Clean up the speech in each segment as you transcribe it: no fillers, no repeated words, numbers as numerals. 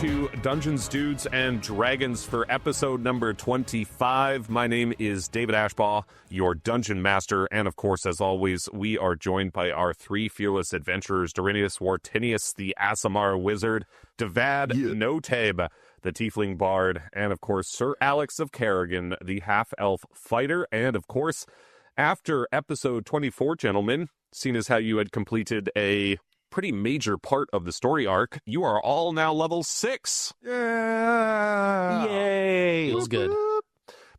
to Dungeons, Dudes, and Dragons for episode number 25. My name is David Ashbaugh, your Dungeon Master, and of course, as always, we are joined by our three fearless adventurers, Dorinius Wartinius, the Aasimar Wizard, Divad Noteb, the Tiefling Bard, and of course, Sir Alex of Kerrigan, the Half-Elf Fighter, and of course, after episode 24, gentlemen, seeing as how you had completed a pretty major part of the story arc, you are all now level 6. Yeah! Yay! Feels good.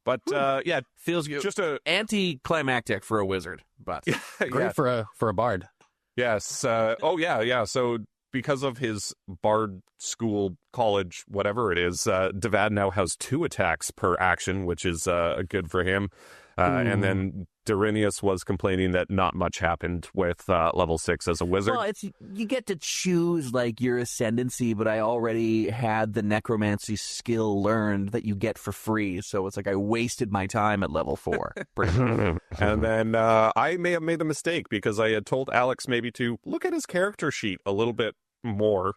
But, yeah. Feels good. Just a... anticlimactic for a wizard, but... Great for a bard. Yes. So because of his bard school, college, whatever it is, Divad now has 2 attacks per action, which is good for him. And then Dorinius was complaining that not much happened with level 6 as a wizard. Well, you get to choose like your ascendancy, but I already had the necromancy skill learned that you get for free, so it's like I wasted my time at level 4. And then I may have made a mistake because I had told Alex maybe to look at his character sheet a little bit more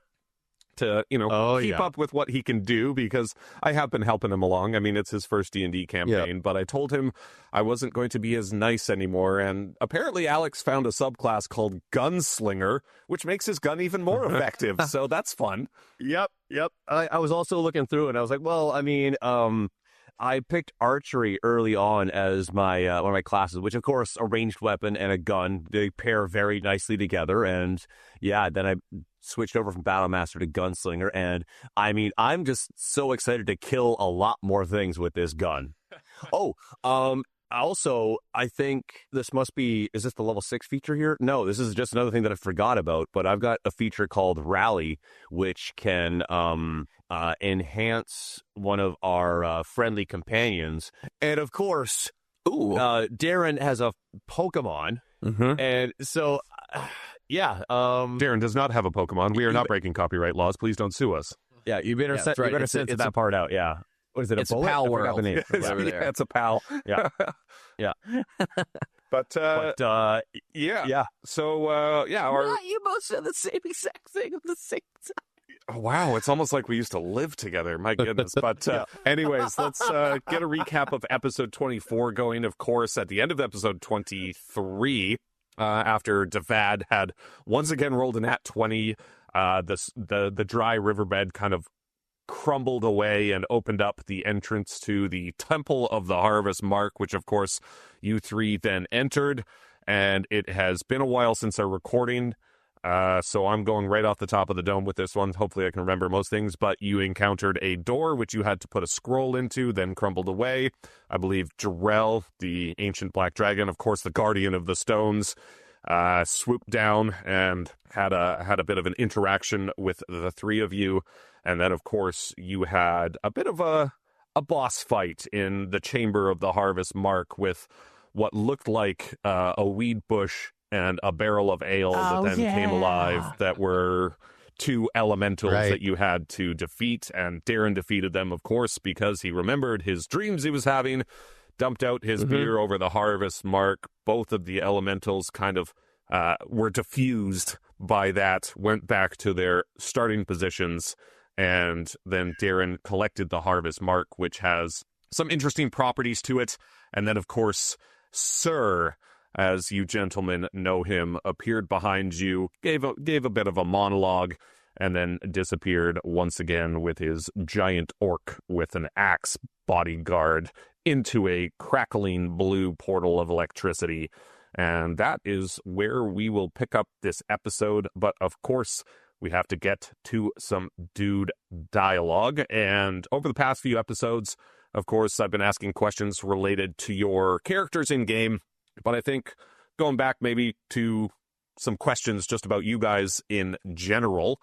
to, keep up with what he can do, because I have been helping him along. I mean, it's his first D&D campaign, but I told him I wasn't going to be as nice anymore, and apparently Alex found a subclass called Gunslinger, which makes his gun even more effective, so that's fun. Yep. I was also looking through it, and I was like, well, I mean, I picked archery early on as my one of my classes, which, of course, a ranged weapon and a gun, they pair very nicely together, and then I switched over from Battlemaster to Gunslinger, and I mean, I'm just so excited to kill a lot more things with this gun. Also, I think this is this the level 6 feature here? No, this is just another thing that I forgot about, but I've got a feature called Rally, which can enhance one of our friendly companions. And of course, Darren has a Pokemon, and so... Darren does not have a Pokemon. We are not breaking copyright laws. Please don't sue us. Yeah, you better censor that part out. Yeah. What is it? It's a pal world. It's a pal. Yeah. But So you both said the same exact thing at the same time. Wow, it's almost like we used to live together. My goodness. But anyways, let's get a recap of episode 24 going. Of course, at the end of episode 23, after Divad had once again rolled an at 20, the dry riverbed kind of crumbled away and opened up the entrance to the Temple of the Harvest Mark, which of course you three then entered. And it has been a while since our recording, so I'm going right off the top of the dome with this one. Hopefully I can remember most things, but you encountered a door which you had to put a scroll into, then crumbled away. I believe Jarrell, the ancient black dragon, of course the guardian of the stones, swooped down and had a bit of an interaction with the three of you. And then, of course, you had a bit of a boss fight in the Chamber of the Harvest Mark with what looked like a weed bush and a barrel of ale that then came alive, that were 2 elementals that you had to defeat. And Darren defeated them, of course, because he remembered his dreams he was having, dumped out his beer over the Harvest Mark. Both of the elementals kind of were diffused by that, went back to their starting positions, and then Darren collected the Harvest Mark, which has some interesting properties to it. And then, of course, Sir, as you gentlemen know him, appeared behind you, gave a bit of a monologue, and then disappeared once again with his giant orc with an axe bodyguard into a crackling blue portal of electricity. And that is where we will pick up this episode. But of course, we have to get to some dude dialogue. And over the past few episodes, of course, I've been asking questions related to your characters in game. But I think going back maybe to some questions just about you guys in general,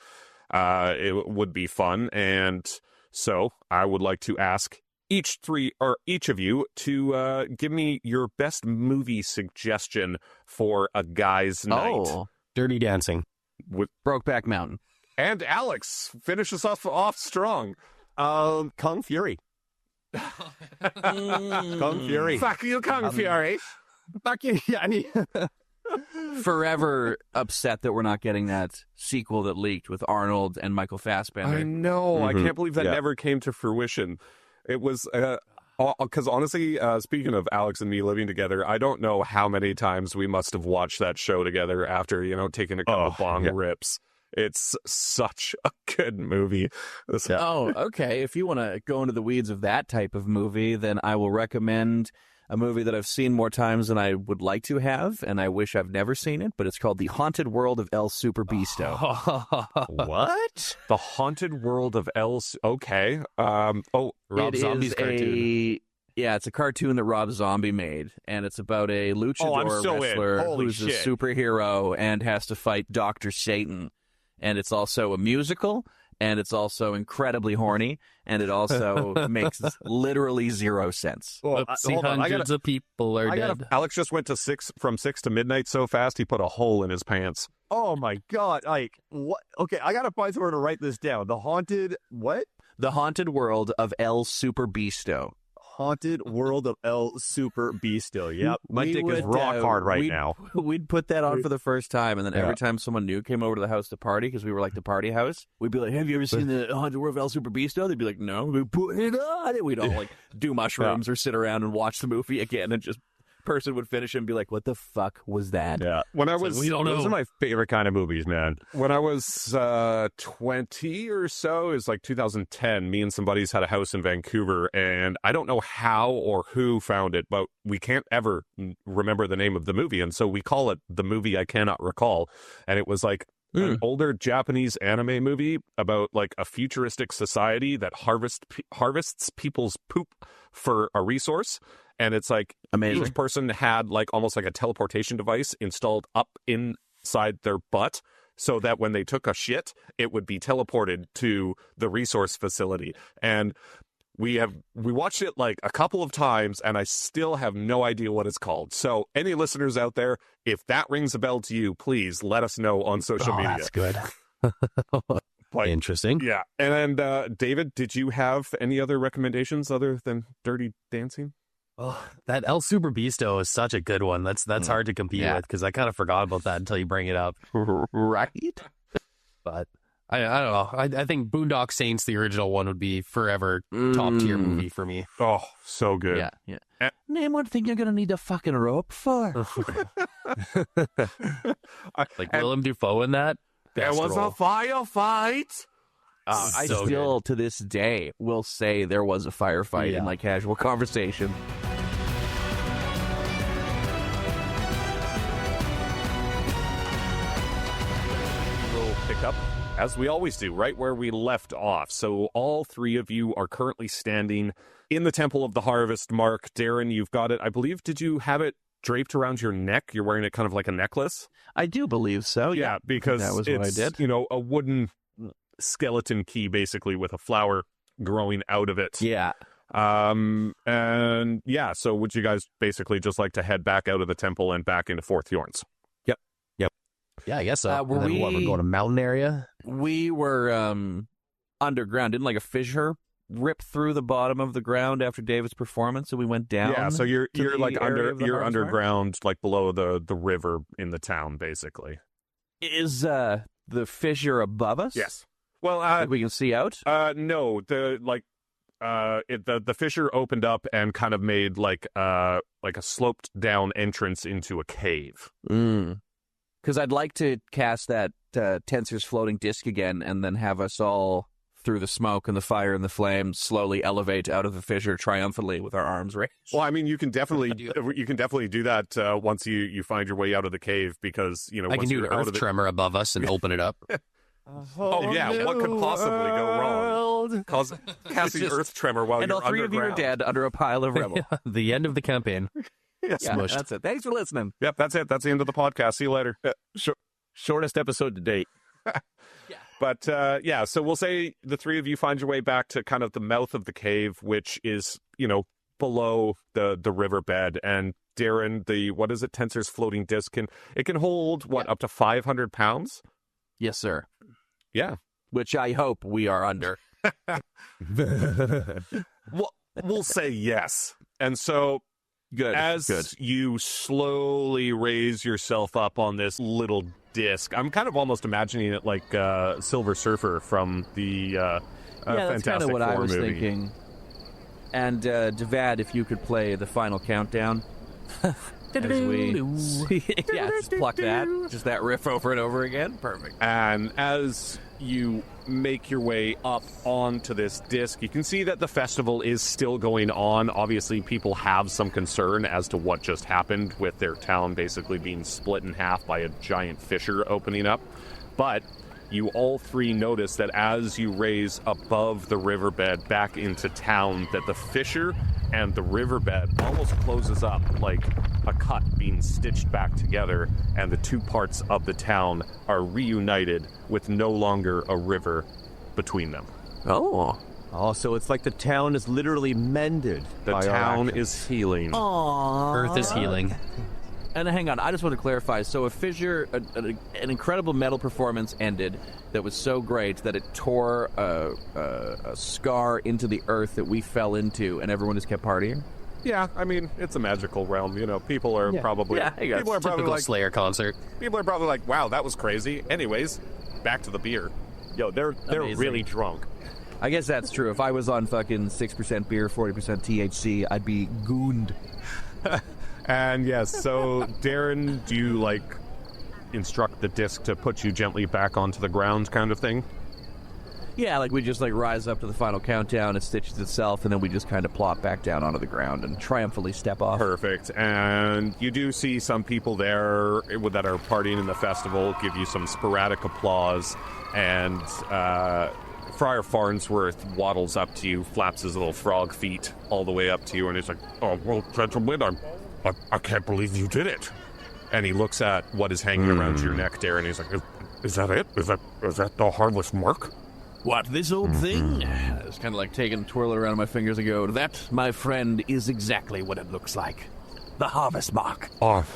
it would be fun. And so I would like to ask each of you to give me your best movie suggestion for a guy's night. Dirty Dancing. With Brokeback Mountain. And Alex, finish us off strong. Kung Fury. Kung Fury. Fuck you, Kung Fury. Fuck you. Yeah, forever upset that we're not getting that sequel that leaked with Arnold and Michael Fassbender. I know. I can't believe that never came to fruition. It was because honestly, speaking of Alex and me living together, I don't know how many times we must have watched that show together after taking a couple bong rips. It's such a good movie. Oh, okay. If you want to go into the weeds of that type of movie, then I will recommend a movie that I've seen more times than I would like to have, and I wish I've never seen it, but it's called The Haunted World of El Super Beasto. What? The Haunted World of El... Okay. Rob Zombie's cartoon. Yeah, it's a cartoon that Rob Zombie made, and it's about a luchador wrestler who's a superhero and has to fight Dr. Satan. And it's also a musical, and it's also incredibly horny, and it also makes literally zero sense. Well, hundreds of people are dead. Alex just went to from 6 to midnight so fast he put a hole in his pants. Oh my God! What? Okay, I gotta find somewhere to write this down. The Haunted World of El Super Beasto. Haunted World of El Super Beasto. Yep. My dick is rock hard right now. We'd put that on for the first time, and then every time someone new came over to the house to party, because we were like the party house, we'd be like, have you ever seen the Haunted World of El Super Beasto? They'd be like, no. We'd put it on. And we'd all do mushrooms or sit around and watch the movie again, and just person would finish and be like, what the fuck was that? Yeah. When I was, we don't know. Those are my favorite kind of movies, man. When I was 20 or so, it was like 2010, me and some buddies had a house in Vancouver, and I don't know how or who found it, but we can't ever remember the name of the movie, and so we call it The Movie I Cannot Recall, and it was like an older Japanese anime movie about like a futuristic society that harvests people's poop for a resource. And it's like each person had like almost like a teleportation device installed up inside their butt so that when they took a shit, it would be teleported to the resource facility. And we watched it like a couple of times, and I still have no idea what it's called. So any listeners out there, if that rings a bell to you, please let us know on social media. That's good. Interesting. Yeah. And David, did you have any other recommendations other than Dirty Dancing? Oh, that El Super Beasto is such a good one. That's hard to compete with, because I kind of forgot about that until you bring it up. Right? But I don't know. I think Boondock Saints, the original one, would be forever top tier movie for me. Oh, so good. Yeah. Name one thing you're going to need a fucking rope for. Like Willem Dafoe in that. There was a firefight. I still, to this day, will say there was a firefight in like casual conversation. We'll pick up, as we always do, right where we left off. So all three of you are currently standing in the Temple of the Harvest. Mark, Darren, you've got it. I believe, did you have it draped around your neck? You're wearing it kind of like a necklace? I do believe so, yeah. Because that was what I did. A wooden skeleton key, basically, with a flower growing out of it. Yeah. And yeah, so would you guys basically just like to head back out of the temple and back into Fort Thorns? Yep. Yeah, I guess so. We're going to mountain area? We were underground. Didn't like a fissure rip through the bottom of the ground after David's performance, and we went down? Yeah, so you're like underground, like below the river in the town, basically. Is the fissure above us? Yes. Well, that we can see out? No, the fissure opened up and kind of made like a sloped down entrance into a cave. Because I'd like to cast that Tensor's floating disc again, and then have us all, through the smoke and the fire and the flames, slowly elevate out of the fissure triumphantly with our arms raised. Well, I mean, you can definitely do that once you find your way out of the cave, because I can do an earth tremor above us and open it up. Oh yeah, what could possibly go wrong? Casting earth tremor while and you're all three underground. of you are dead under a pile of rubble. The end of the campaign. Yes. Yeah, that's it. Thanks for listening. Yep, that's it. That's the end of the podcast. See you later. Shortest episode to date. But so we'll say the three of you find your way back to kind of the mouth of the cave, which is, below the riverbed. And Darren, what is it? Tensor's floating disc can hold up to 500 pounds? Yes, sir. Yeah. Which I hope we are under. Well, we'll say yes. And so Good. As you slowly raise yourself up on this little disc, I'm kind of almost imagining it like Silver Surfer from the that's kind of what Four I was movie. thinking. And Divad, if you could play the final countdown. As we just pluck that. Just that riff over and over again. Perfect. And as you make your way up onto this disc, you can see that the festival is still going on. Obviously, people have some concern as to what just happened with their town basically being split in half by a giant fissure opening up. But you all three notice that as you raise above the riverbed back into town, that the fissure and the riverbed almost closes up like a cut being stitched back together, and the two parts of the town are reunited with no longer a river between them. Oh, so it's like the town is literally mended. The town is healing. Earth is healing. And hang on, I just want to clarify. So a fissure, an incredible metal performance ended that was so great that it tore a scar into the earth that we fell into, and everyone just kept partying? Yeah, I mean, it's a magical realm. You know, people are probably... Yeah, people are probably typical like, Slayer concert. People are probably like, wow, that was crazy. Anyways, back to the beer. Yo, they're Amazing. really drunk. I guess that's true. If I was on fucking 6% beer, 40% THC, I'd be gooned. And yes, so Darren, do you like instruct the disc to put you gently back onto the ground kind of thing? Yeah, like we just like rise up to the final countdown, it stitches itself, and then we just kind of plop back down onto the ground and triumphantly step off. Perfect. And you do see some people there that are partying in the festival give you some sporadic applause, and Friar Farnsworth waddles up to you, flaps his little frog feet all the way up to you, and he's like, "Oh, well, gentlemen, I can't believe you did it." And he looks at what is hanging around your neck, Darren, and he's like, is that it? Is that the harvest mark? What, this old thing? It's kind of like twirl it around my fingers and go, that, my friend, is exactly what it looks like. The harvest mark. I've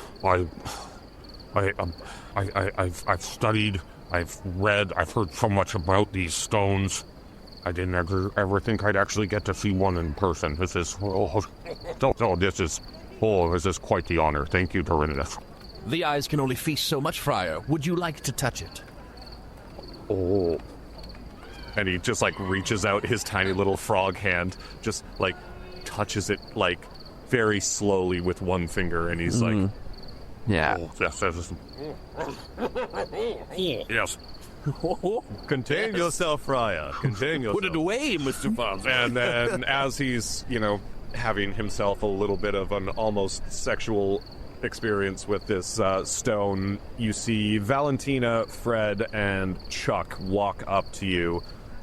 studied, I've read, I've heard so much about these stones. I didn't ever think I'd actually get to see one in person. This is quite the honor. Thank you, Dorinus. The eyes can only feast so much, Friar. Would you like to touch it? Oh. And he just like reaches out his tiny little frog hand, just like touches it like very slowly with one finger, and he's like, yeah. Oh, yes. Contain yourself, Friar. Contain yourself. Put it away, Mr. Fonz. and then as he's, having himself a little bit of an almost sexual experience with this stone, you see Valentina, Fred, and Chuck walk up to you.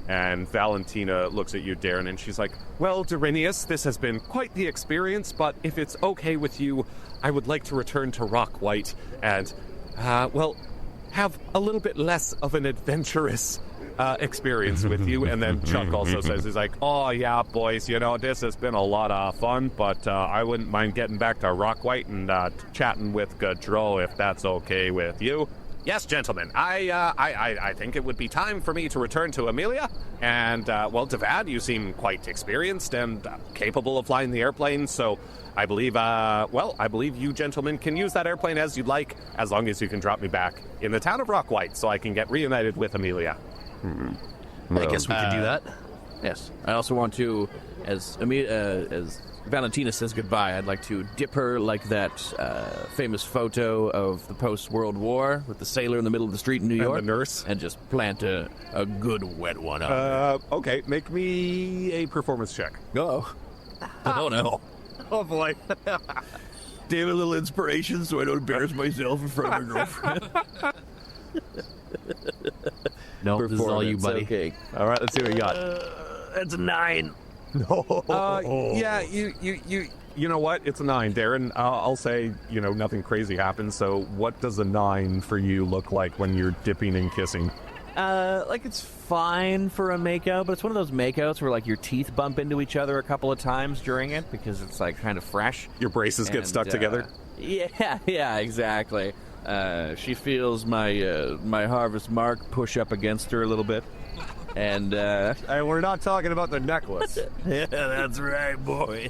And Valentina looks at you, Darren, and she's like, "Well, Dorinius, this has been quite the experience, but if it's okay with you, I would like to return to Rock White and, have a little bit less of an adventurous experience with you." And then Chuck also says, he's like, "Oh, yeah, boys, this has been a lot of fun, but I wouldn't mind getting back to Rock White and chatting with Gaudreau if that's okay with you." "Yes, gentlemen, I think it would be time for me to return to Amelia. And, Divad, you seem quite experienced and capable of flying the airplane, so I believe you gentlemen can use that airplane as you'd like, as long as you can drop me back in the town of Rock White so I can get reunited with Amelia." I guess we could do that. Yes. I also want to, as Valentina says goodbye, I'd like to dip her like that famous photo of the post-World War with the sailor in the middle of the street in New York. And the nurse. And just plant a good wet one on her. Okay, make me a performance check. Oh. Oh, no. Oh, boy. Damn, a little inspiration so I don't embarrass myself in front of my girlfriend. No, this is all you, buddy. Okay. All right, let's see what we got. That's a 9. Yeah, you know what? It's a 9, Darren. I'll say, nothing crazy happens. So what does a 9 for you look like when you're dipping and kissing? It's fine for a makeout, but it's one of those makeouts where, your teeth bump into each other a couple of times during it because it's, kind of fresh. Your braces get stuck together? Yeah, exactly. She feels my harvest mark push up against her a little bit. And we're not talking about the necklace. Yeah, that's right, boy.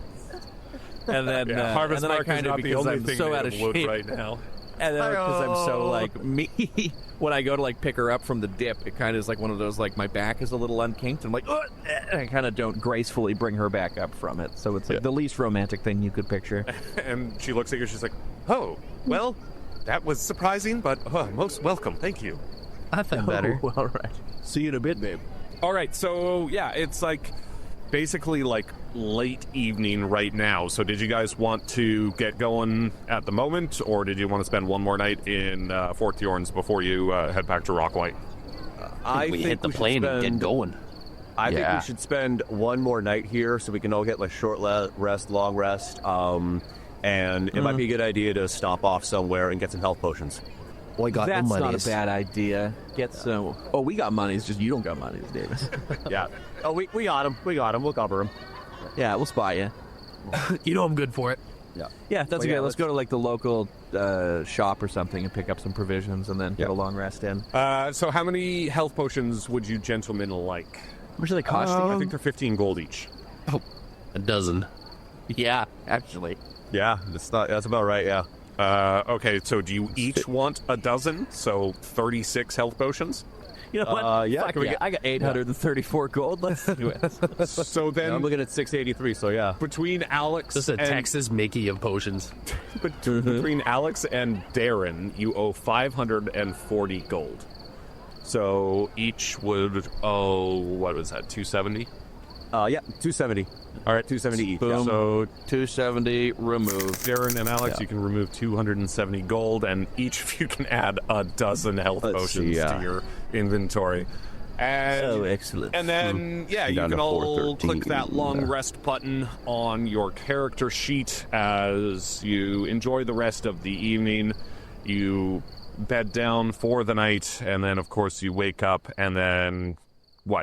And then, Harvest and then I Mark is kind of, not the because only I'm thing so made out of of wood shape right now. And then because I'm so like me, when I go to like pick her up from the dip, it kind of is like one of those like my back is a little unkinked. I'm like, and I kind of don't gracefully bring her back up from it. So it's like the least romantic thing you could picture. And she looks at you. She's like, "Oh, well, that was surprising, but most welcome. Thank you." I feel better. All right. See you in a bit, babe. All right, so yeah, it's like basically like late evening right now. So did you guys want to get going at the moment, or did you want to spend one more night in Fort Thorns before you head back to Rockwhite? I we think hit the we should plane and get going. I think we should spend one more night here so we can all get like short rest, long rest. And it might be a good idea to stop off somewhere and get some health potions. Well, I got That's no not monies. a bad idea. Get some. Oh, we got money. It's just you don't got money, Davis. Yeah. Oh, we got him. We got him. We'll cover him. Yeah, we'll spot you. You know I'm good for it. Yeah, that's Well, okay. yeah, Let's go to like the local shop or something and pick up some provisions and then get a long rest in. So how many health potions would you gentlemen like? How much are they costing? I think they're 15 gold each. Oh, a dozen. Yeah, actually. Yeah, that's about right, yeah. Okay, so do you each want a dozen? So 36 health potions? You know what? Yeah, Fuck yeah. I got 834 gold. Let's do it. So then I'm looking at 683, so yeah. between Alex This is a and Texas Mickey of potions. between Alex and Darren, you owe 540 gold. So each would owe, what was that, 270? Yeah, 270. All right, 270 each. Boom. Yeah. So 270 removed. Darren and Alex, you can remove 270 gold, and each of you can add a dozen health Let's potions see, to your inventory. And, Oh, excellent. And then, you Down can to all 413. click that long rest button on your character sheet as you enjoy the rest of the evening. You bed down for the night, and then, of course, you wake up, and then,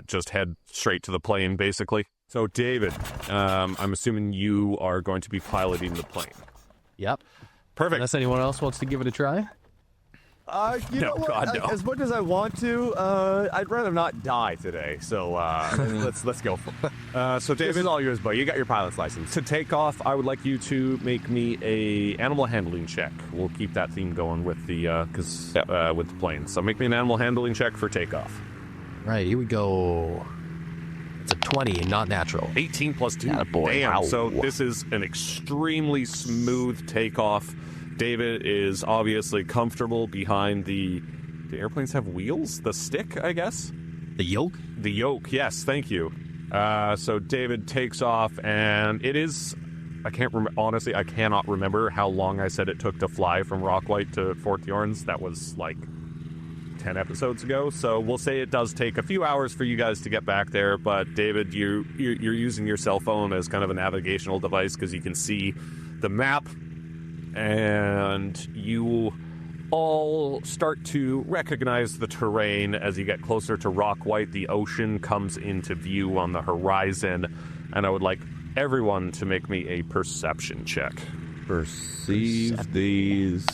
just head straight to the plane, basically? So, David, I'm assuming you are going to be piloting the plane. Yep. Perfect. Unless anyone else wants to give it a try. You know what? God, no. As much as I want to, I'd rather not die today. So let's go for it. So, This David, is all yours, buddy. You got your pilot's license. to take off, I would like you to make me a animal handling check. We'll keep that theme going with the with the plane. So, make me an animal handling check for takeoff. Right, here we go. It's a 20 and not natural. 18 plus 2. Attaboy. Damn. Wow. So this is an extremely smooth takeoff. David is obviously comfortable behind the airplanes have wheels? The stick, I guess? The yoke? The yoke, yes, thank you. So David takes off, and it is... I can't remember. Honestly, I cannot remember how long I said it took to fly from Rockwhite to Fort Thorns. That was like 10 episodes ago, so we'll say it does take a few hours for you guys to get back there. But David, you're using your cell phone as kind of a navigational device because you can see the map, and you all start to recognize the terrain as you get closer to Rockwhite. The ocean comes into view on the horizon, and I would like everyone to make me a perception check. Perceive these.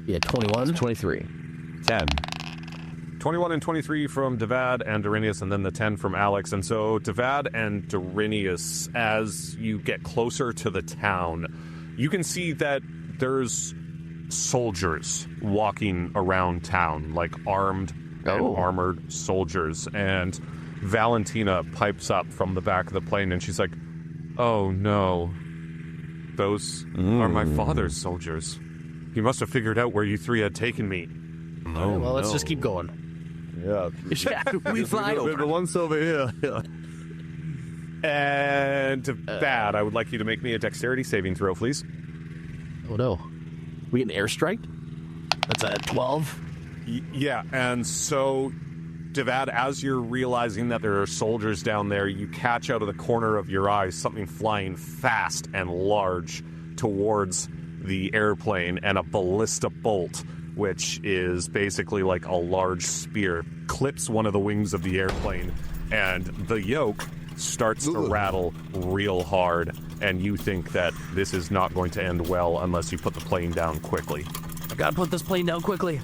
Yeah, 21. 23. 10. 21 and 23 from Divad and Dorinius, and then the 10 from Alex. And so Divad and Dorinius, as you get closer to the town, you can see that there's soldiers walking around town, like armed and armored soldiers. And Valentina pipes up from the back of the plane, and she's like, "Oh no, those are my father's soldiers. He must have figured out where you three had taken me." Well, let's just keep going. Yeah. We fly The over. ones over here. And Divad, I would like you to make me a dexterity saving throw, please. Oh no. We get an airstrike? That's a 12. Yeah, and so, Divad, as you're realizing that there are soldiers down there, you catch out of the corner of your eye something flying fast and large towards the airplane, and a ballista bolt, which is basically like a large spear, clips one of the wings of the airplane, and the yoke starts to rattle real hard, and you think that this is not going to end well unless you put the plane down quickly. I gotta put this plane down quickly.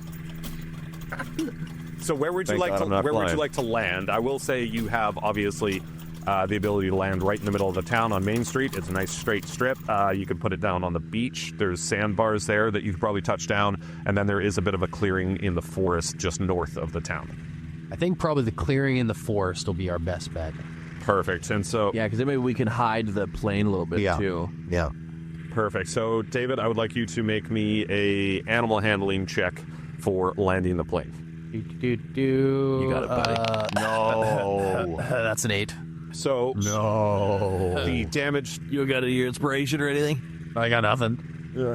So where would you Thank like God to I'm not where would you flying. like to land? I will say you have obviously the ability to land right in the middle of the town on Main Street. It's a nice straight strip. You can put it down on the beach. There's sandbars there that you could probably touch down, and then there is a bit of a clearing in the forest just north of the town. I think probably the clearing in the forest will be our best bet. Perfect. And so... Yeah, because then maybe we can hide the plane a little bit, too. Yeah. Perfect. So, David, I would like you to make me a animal handling check for landing the plane. You got it, buddy. No. That's an 8. So... No. The damaged... You got your inspiration or anything? I got nothing.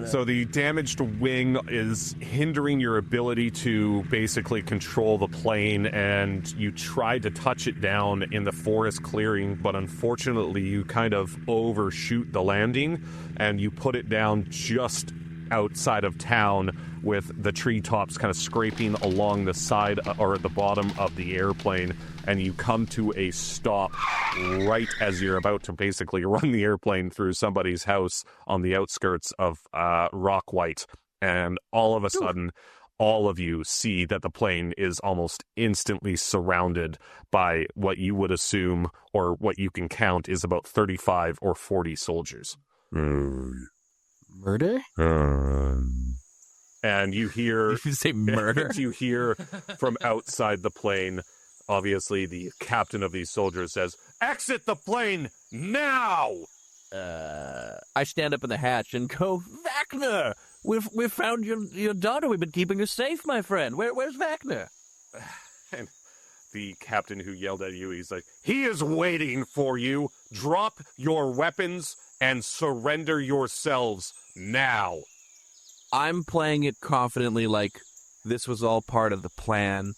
So the damaged wing is hindering your ability to basically control the plane, and you tried to touch it down in the forest clearing, but unfortunately you kind of overshoot the landing, and you put it down just outside of town with the treetops kind of scraping along the side or the bottom of the airplane, and you come to a stop right as you're about to basically run the airplane through somebody's house on the outskirts of Rockwhite, and all of a sudden all of you see that the plane is almost instantly surrounded by what you would assume, or what you can count, is about 35 or 40 soldiers. Murder? And you hear... Did you say murder? You hear from outside the plane, obviously the captain of these soldiers says, "Exit the plane now!" I stand up in the hatch and go, "Wagner! We've found your daughter. We've been keeping her safe, my friend. Where's Wagner?" And the captain who yelled at you, he's like, "He is waiting for you. Drop your weapons and surrender yourselves now." I'm playing it confidently, like this was all part of the plan.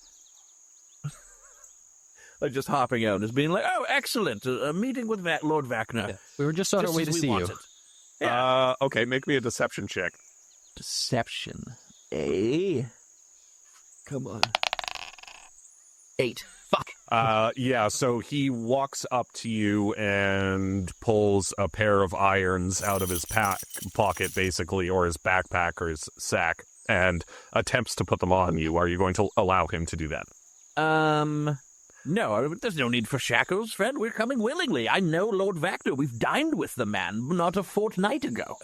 Like just hopping out and just being like, "Oh, excellent! A meeting with Lord Wagner. Yeah. We were just on our way to see you." Yeah. Okay, make me a deception check. Deception. Come on. 8. Fuck. Yeah, so he walks up to you and pulls a pair of irons out of his pocket, basically, or his backpack or his sack, and attempts to put them on you. Are you going to allow him to do that? No, there's no need for shackles, friend. We're coming willingly. I know Lord Wagner. We've dined with the man not a fortnight ago.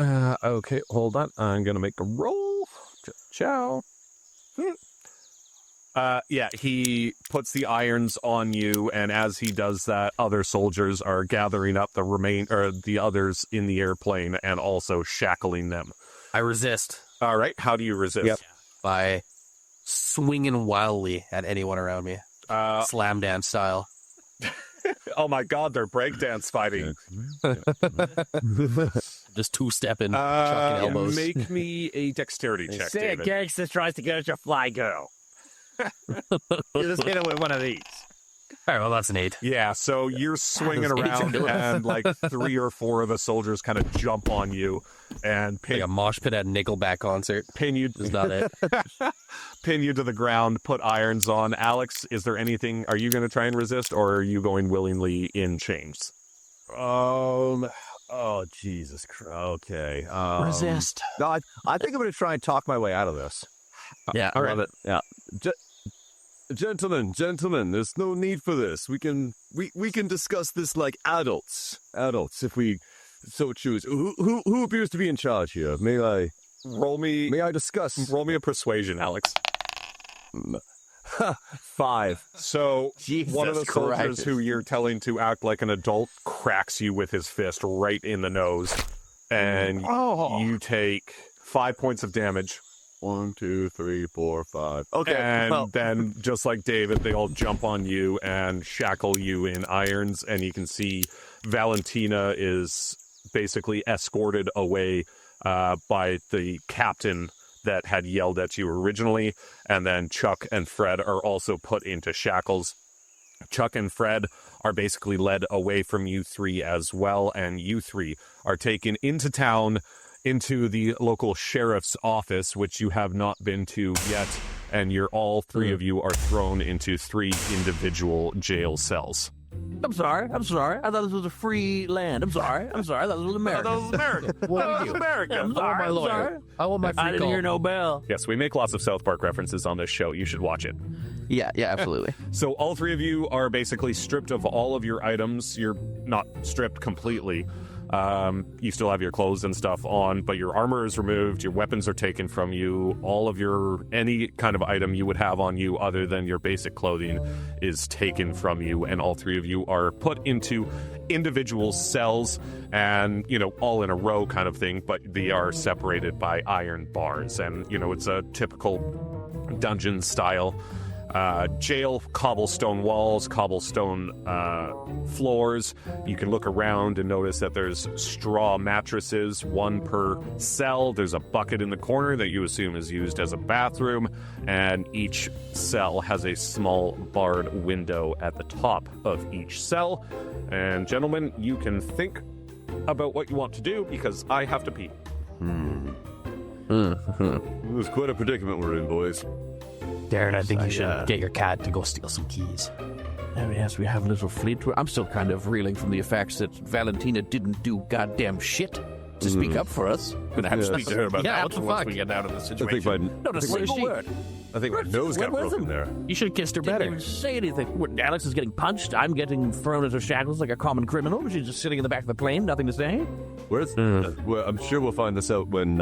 Okay, hold on. I'm going to make a roll. Ciao. Yeah, he puts the irons on you, and as he does that, other soldiers are gathering up the others in the airplane and also shackling them. I resist. All right, how do you resist? Yep. By swinging wildly at anyone around me. Slam dance style. Oh my god, they're breakdance fighting. Just two-stepping, chucking elbows. Make me a dexterity check, Say David. a gangster tries to get at your fly girl. You just hit him with one of these. All right, well, that's an 8. Yeah, so you're swinging around, and like 3 or 4 of the soldiers kind of jump on you and Like a mosh pit at a Nickelback concert. pin you. Is that it? Pin you to the ground, put irons on. Alex, is there anything? Are you going to try and resist, or are you going willingly in chains? Oh, Jesus Christ. Okay. Resist. No, I think I'm going to try and talk my way out of this. Yeah, all I right. love it. Yeah. Gentlemen, there's no need for this. We can discuss this like adults if we so choose. Who appears to be in charge here? May I discuss? Roll me a persuasion, Alex. 5. So Jesus one of the soldiers Christ. who you're telling to act like an adult cracks you with his fist right in the nose, and you take 5 points of damage. 1, 2, 3, 4, 5. Okay. And then, just like David, they all jump on you and shackle you in irons, and you can see Valentina is basically escorted away by the captain that had yelled at you originally, and then Chuck and Fred are also put into shackles. Chuck and Fred are basically led away from you three as well, and you three are taken into town, into the local sheriff's office, which you have not been to yet, and all 3 of you are thrown into 3 individual jail cells. I'm sorry. I thought this was a free land. I'm sorry. I thought this was America. I thought it was America. What do we do? America. I'm sorry. my lawyer. Sorry. I want my free I didn't call. hear no bell. Yes, we make lots of South Park references on this show. You should watch it. Yeah, absolutely. So all three of you are basically stripped of all of your items. You're not stripped completely. You still have your clothes and stuff on, but your armor is removed, your weapons are taken from you, all of any kind of item you would have on you other than your basic clothing is taken from you, and all three of you are put into individual cells and, all in a row kind of thing, but they are separated by iron bars, and, it's a typical dungeon style jail, cobblestone walls, cobblestone floors. You can look around and notice that there's straw mattresses, one per cell. There's a bucket in the corner that you assume is used as a bathroom, and each cell has a small barred window at the top of each cell. And gentlemen, you can think about what you want to do because I have to pee. It was quite a predicament we're in, boys. Darren, I think you should get your cat to go steal some keys. Oh, yes, we have a little fleet. I'm still kind of reeling from the effects that Valentina didn't do goddamn shit to speak up for us. Gonna have to speak to her about that once we get out of the situation. Not a single word. I think my nose got broken there. You should have kissed her Didn't better. even say anything. Alex is getting punched. I'm getting thrown into shackles like a common criminal. She's just sitting in the back of the plane, nothing to say. Where's? Well, I'm sure we'll find this out when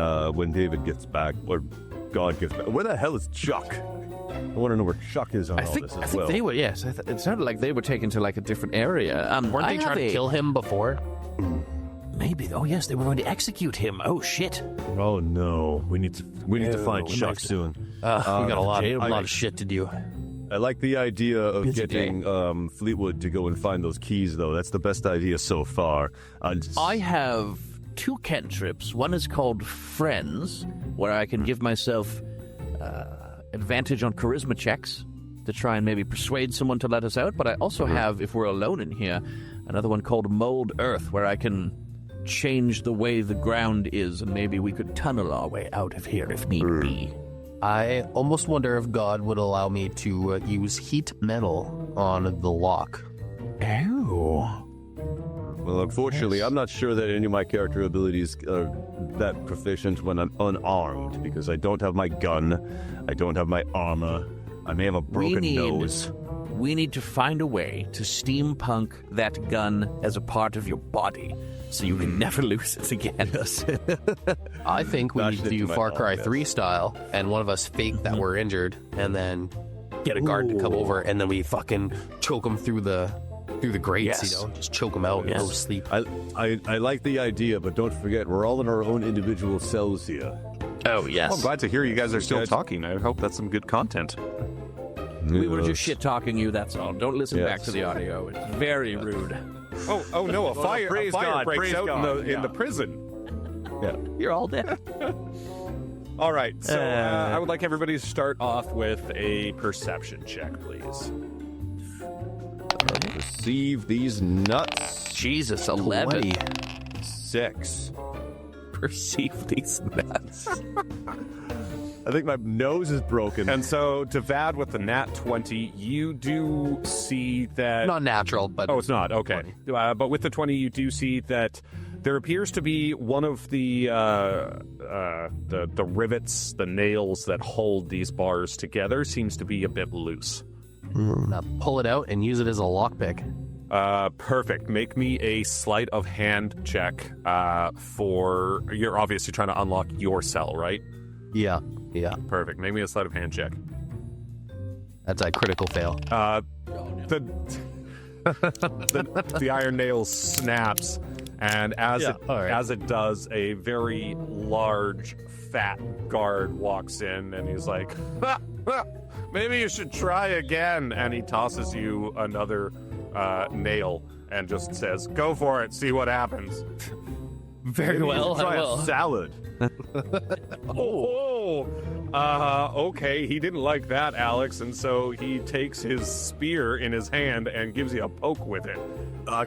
David gets back or God gets back. Where the hell is Chuck? I want to know where Chuck is on all this as well. I think they were, yes. It sounded like they were taken to like a different area. Weren't they trying to kill him before? Maybe. Oh, yes, they were going to execute him. Oh, shit. Oh no, we need to find Chuck soon. We got a lot of shit to do. I like the idea of Busy getting Fleetwood to go and find those keys, though. That's the best idea so far. I have 2 cantrips. One is called Friends, where I can give myself advantage on charisma checks to try and maybe persuade someone to let us out. But I also have, if we're alone in here, another one called Mold Earth, where I can change the way the ground is, and maybe we could tunnel our way out of here if need be. I almost wonder if God would allow me to use heat metal on the lock. Oh. Well, unfortunately, I'm not sure that any of my character abilities are that proficient when I'm unarmed, because I don't have my gun, I don't have my armor, I may have a broken nose. We need to find a way to steampunk that gun as a part of your body, so you can never lose it again. I think we need to do Far Cry 3 style, and one of us fake that we're injured, and then get a guard to come over, and then we fucking choke them through the grates, just choke them out and go to sleep. I like the idea, but don't forget, we're all in our own individual cells here. Oh, yes. Well, I'm glad to hear you guys are still talking. I hope that's some good content. We were just shit-talking you, that's all. Don't listen back to the audio. It's very rude. Oh no, a fire breaks out in the prison. Yeah. You're all dead. All right, so I would like everybody to start off with a perception check, please. Receive these nuts. Jesus, 11. 6. Perceive these nuts. I think my nose is broken. And so, Divad with the nat 20, you do see that... Not natural, but... Oh, it's not. Okay. But with the 20, you do see that there appears to be one of the rivets, the nails that hold these bars together seems to be a bit loose. Now pull it out and use it as a lockpick. Perfect. Make me a sleight of hand check for... You're obviously trying to unlock your cell, right? Yeah. Perfect. Make me a sleight of hand check. That's a critical fail. The iron nail snaps, and as it does, a very large, fat guard walks in, and he's like, maybe you should try again. And he tosses you another nail and just says, go for it, see what happens. Very well, try I will. a salad. Okay, he didn't like that, Alex, and so he takes his spear in his hand and gives you a poke with it.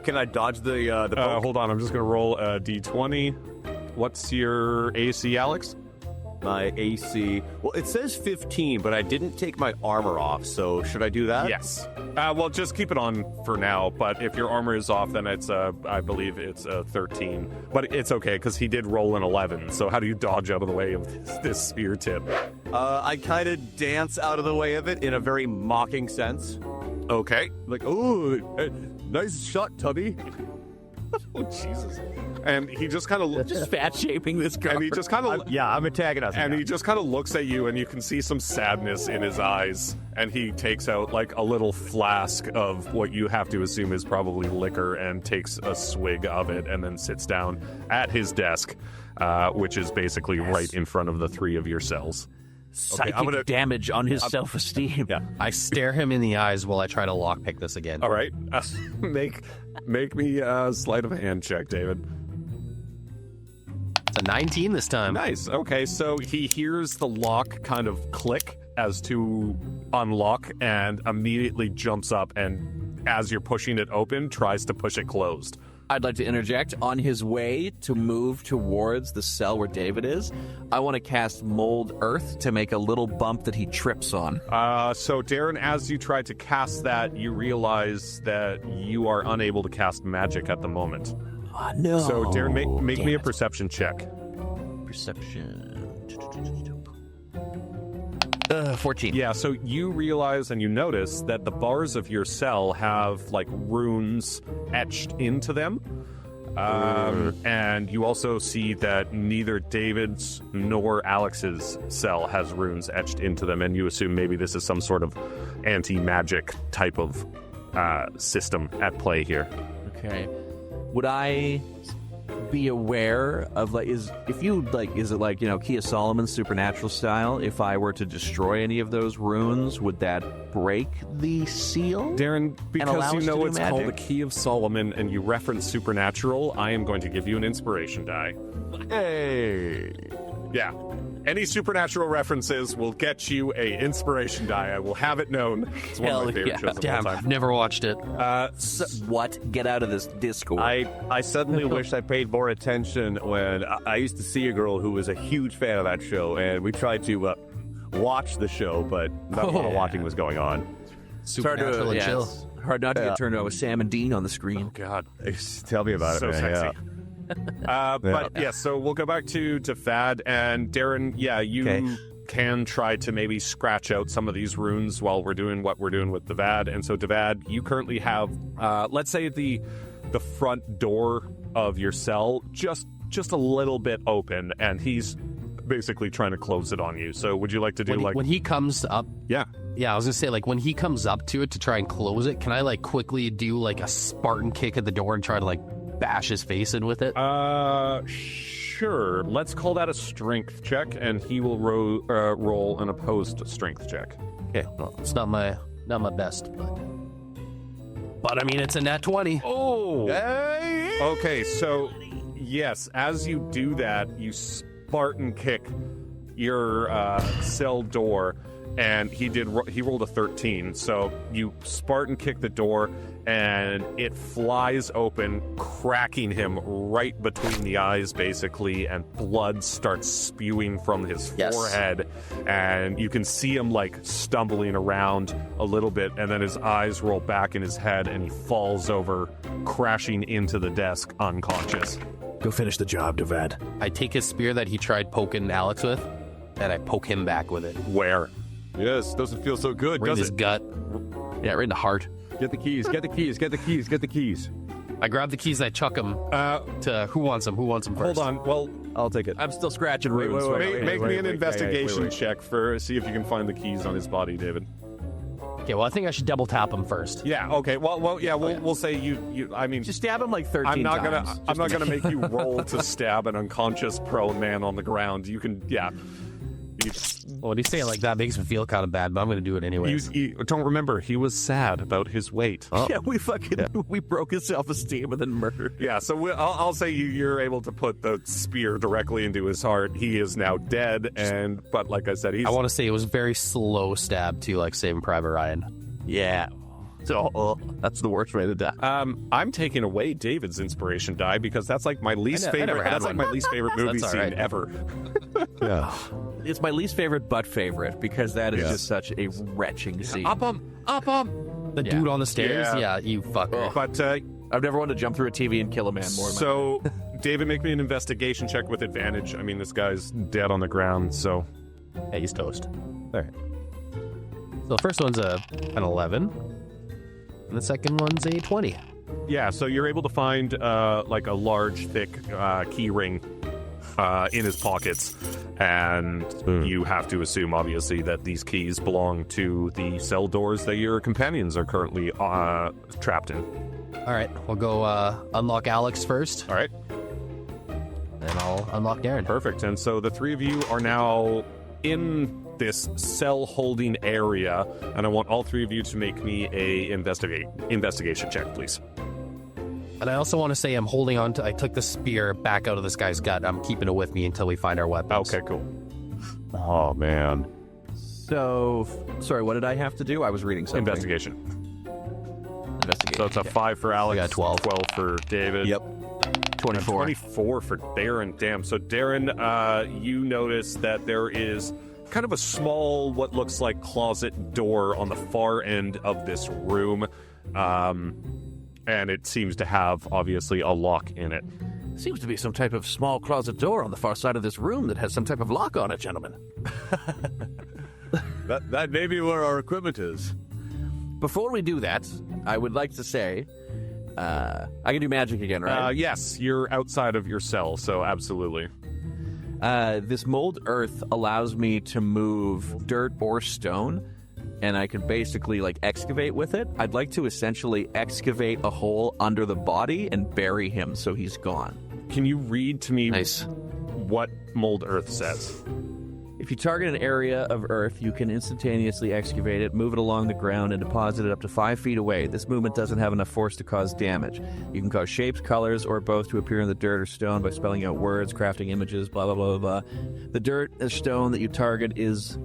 Can I dodge the poke? Hold on, I'm just going to roll a d20. What's your AC, Alex? My AC. Well, it says 15, but I didn't take my armor off, so should I do that? Yes. Well, just keep it on for now, but if your armor is off, then it's, I believe it's 13. But it's okay, because he did roll an 11, so how do you dodge out of the way of this spear tip? I kind of dance out of the way of it in a very mocking sense. Okay. Like, oh, nice shot, Tubby. Oh, Jesus. And he just kind of... Just fat-shaping this guy. And he just kind of... Yeah, I'm antagonizing And him. he just kind of looks at you, and you can see some sadness in his eyes. And he takes out, like, a little flask of what you have to assume is probably liquor and takes a swig of it and then sits down at his desk, which is basically right in front of the three of your cells. Psychic damage on his self-esteem. Yeah. I stare him in the eyes while I try to lockpick this again. All right. Make me a sleight of hand check, David. It's a 19 this time. Nice. Okay, so he hears the lock kind of click as to unlock and immediately jumps up and as you're pushing it open, tries to push it closed. I'd like to interject. On his way to move towards the cell where David is, I want to cast Mold Earth to make a little bump that he trips on. So Darren, as you try to cast that, you realize that you are unable to cast magic at the moment. Oh, no. So Darren, make me a perception check. Perception. 14. Yeah, so you realize and you notice that the bars of your cell have, like, runes etched into them. And you also see that neither David's nor Alex's cell has runes etched into them, and you assume maybe this is some sort of anti-magic type of system at play here. Okay. Would I be aware of, like, is it like, you know, Key of Solomon supernatural style? If I were to destroy any of those runes, would that break the seal? Darren, because you know it's called the magic? Key of Solomon and you reference supernatural, I am going to give you an inspiration die. Hey. Yeah. Any supernatural references will get you a inspiration die. I will have it known. It's one of my favorite shows of all Damn, time. I've never watched it. What? Get out of this Discord. I suddenly wish I paid more attention when I used to see a girl who was a huge fan of that show, and we tried to watch the show, but not a lot of watching was going on. Supernatural and chill. Hard not to get turned on with Sam and Dean on the screen. Oh, God. Tell me about So it, man. sexy. But yeah, so we'll go back to Divad and Darren. Yeah, you can try to maybe scratch out some of these runes while we're doing what we're doing with Divad. And so Divad, you currently have, let's say the front door of your cell just a little bit open, and he's basically trying to close it on you. So would you like to do when he comes up? Yeah. Yeah, I was gonna say, like, when he comes up to it to try and close it, can I, like, quickly do, like, a Spartan kick at the door and try to, like, bash his face in with it? Sure. Let's call that a strength check, and he will roll an opposed strength check. Okay, well, it's not my best, but I mean, it's a nat 20. Oh! Hey. Okay, so yes, as you do that, you Spartan kick your cell door, and he rolled a 13. So you Spartan kick the door, and it flies open, cracking him right between the eyes, basically, and blood starts spewing from his forehead, and you can see him, like, stumbling around a little bit, and then his eyes roll back in his head, and he falls over, crashing into the desk, unconscious. Go finish the job, Divad. I take his spear that he tried poking Alex with, and I poke him back with it. Where? Yes, doesn't feel so good, Right in does his it? gut. Yeah, right in the heart. Get the keys, get the keys, get the keys, get the keys. I grab the keys and I chuck them to who wants them first. Hold on. Well, I'll take it. I'm still scratching runes. make me an investigation wait. check see if you can find the keys on his body, David. Okay, well, I think I should double tap him first. Yeah. Okay. Well. Yeah. We'll say you. I mean, Just stab him like 13 times. I'm not gonna make you roll to stab an unconscious prone man on the ground. You can. Yeah. Well, when you say it like that, makes me feel kind of bad, but I'm going to do it anyway. Don't remember, he was sad about his weight. Oh. Yeah, we broke his self-esteem and then murdered. Yeah, so I'll say you're able to put the spear directly into his heart. He is now dead, but like I said, I want to say it was very slow stab too, like Saving Private Ryan. Yeah. So that's the worst way to die. I'm taking away David's inspiration die because that's like my least favorite. That's like my least favorite movie scene ever. Yeah. it's my least favorite, but favorite, because that is just such a retching scene. Up 'em! The dude on the stairs? Yeah, you fucker. But I've never wanted to jump through a TV and kill a man more. So, David, make me an investigation check with advantage. I mean, this guy's dead on the ground, so... Yeah, he's toast. All right. So the first one's an 11, and the second one's a 20. Yeah, so you're able to find like a large, thick key ring in his pockets, and you have to assume, obviously, that these keys belong to the cell doors that your companions are currently trapped in. All right, we'll go unlock Alex first. All right. And I'll unlock Darren. Perfect. And so the three of you are now in this cell-holding area, and I want all three of you to make me a investigation check, please. And I also want to say I'm holding on to... I took the spear back out of this guy's gut. I'm keeping it with me until we find our weapons. Okay, cool. Oh, man. So, sorry, what did I have to do? I was reading something. Investigation. So it's a 5 for Alex. I got 12. 12 for David. Yep. 24. 24 for Darren. Damn. So Darren, you notice that there is kind of a small, what looks like closet door on the far end of this room. And it seems to have, obviously, a lock in it. Seems to be some type of small closet door on the far side of this room that has some type of lock on it, gentlemen. That may be where our equipment is. Before we do that, I would like to say, I can do magic again, right? Yes, you're outside of your cell, so absolutely. This mold earth allows me to move dirt or stone, and I can basically, like, excavate with it. I'd like to essentially excavate a hole under the body and bury him so he's gone. Can you read to me Nice. what mold earth says? If you target an area of earth, you can instantaneously excavate it, move it along the ground, and deposit it up to 5 feet away. This movement doesn't have enough force to cause damage. You can cause shapes, colors, or both to appear in the dirt or stone by spelling out words, crafting images, blah, blah, blah, blah, blah. The dirt or stone that you target is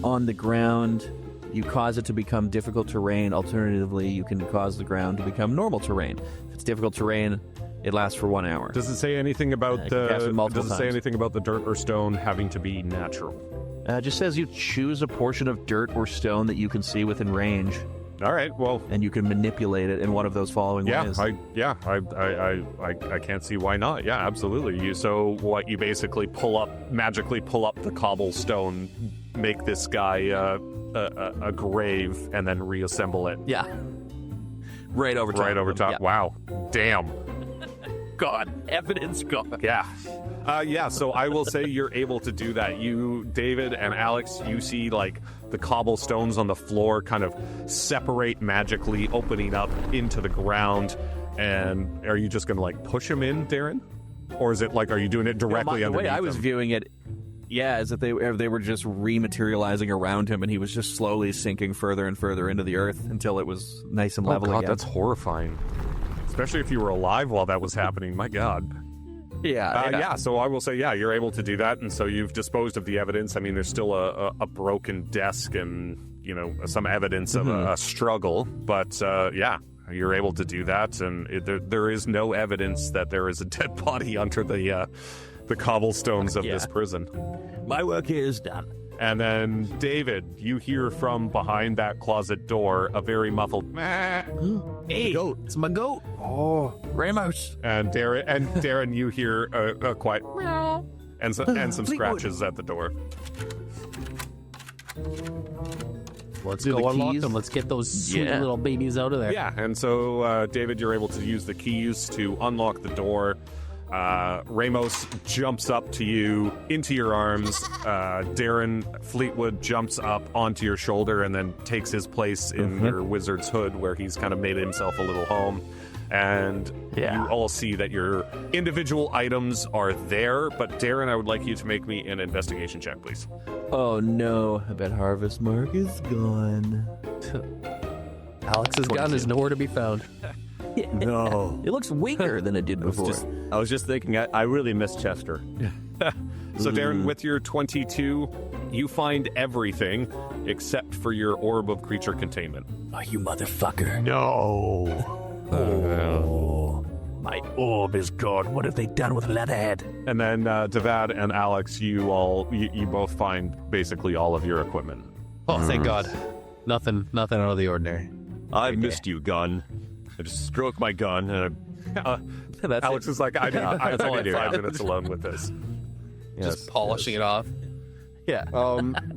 on the ground. You cause it to become difficult terrain. Alternatively, you can cause the ground to become normal terrain. If it's difficult terrain, it lasts for 1 hour. Does it say anything about cast it multiple Does it say times. anything about the dirt or stone having to be natural? It just says you choose a portion of dirt or stone that you can see within range, All right. Well, and you can manipulate it in one of those following ways. I can't see why not. Yeah, absolutely. So what you basically magically pull up the cobblestone, make this guy a grave, and then reassemble it. Yeah. Right over top. Right over top. Yeah. Wow. Damn. God. Evidence gone. Yeah. So I will say you're able to do that. You, David and Alex, you see like the cobblestones on the floor kind of separate magically, opening up into the ground. And are you just going to like push him in, Darren? Or is it like, are you doing it directly The underneath way I was him? viewing it, yeah, is that they were just rematerializing around him, and he was just slowly sinking further and further into the earth until it was nice and level God, again. that's horrifying. Especially if you were alive while that was happening. My God. Yeah. So I will say, you're able to do that, and so you've disposed of the evidence. I mean, there's still a broken desk and, some evidence of a struggle, but you're able to do that, and there is no evidence that there is a dead body under the cobblestones of this prison. My work here is done. And then, David, you hear from behind that closet door a very muffled "Meh." Hey, goat. It's my goat. Oh, Ramos. And Darren, you hear a quiet meow and some scratches at the door. Let's Do go the unlock keys? them. Let's get those sweet little babies out of there. Yeah, and so, David, you're able to use the keys to unlock the door. Ramos jumps up to you, into your arms. Darren Fleetwood jumps up onto your shoulder and then takes his place in your wizard's hood, where he's kind of made himself a little home. And you all see that your individual items are there. But Darren, I would like you to make me an investigation check, please. Oh no, I bet Harvest Mark is gone. Alex's gun is nowhere to be found. No. It looks weaker than it did before. I was just thinking, I really miss Chester. So, Darren, with your 22, you find everything except for your orb of creature containment. Oh, you motherfucker. No. My orb is gone. What have they done with Leatherhead? And then Divad and Alex, you both find basically all of your equipment. Oh, thank God. Nothing out of the ordinary. I missed you, gun. I just stroke my gun and Alex is like, I need 5 minutes alone with this. Just polishing it off. Yeah.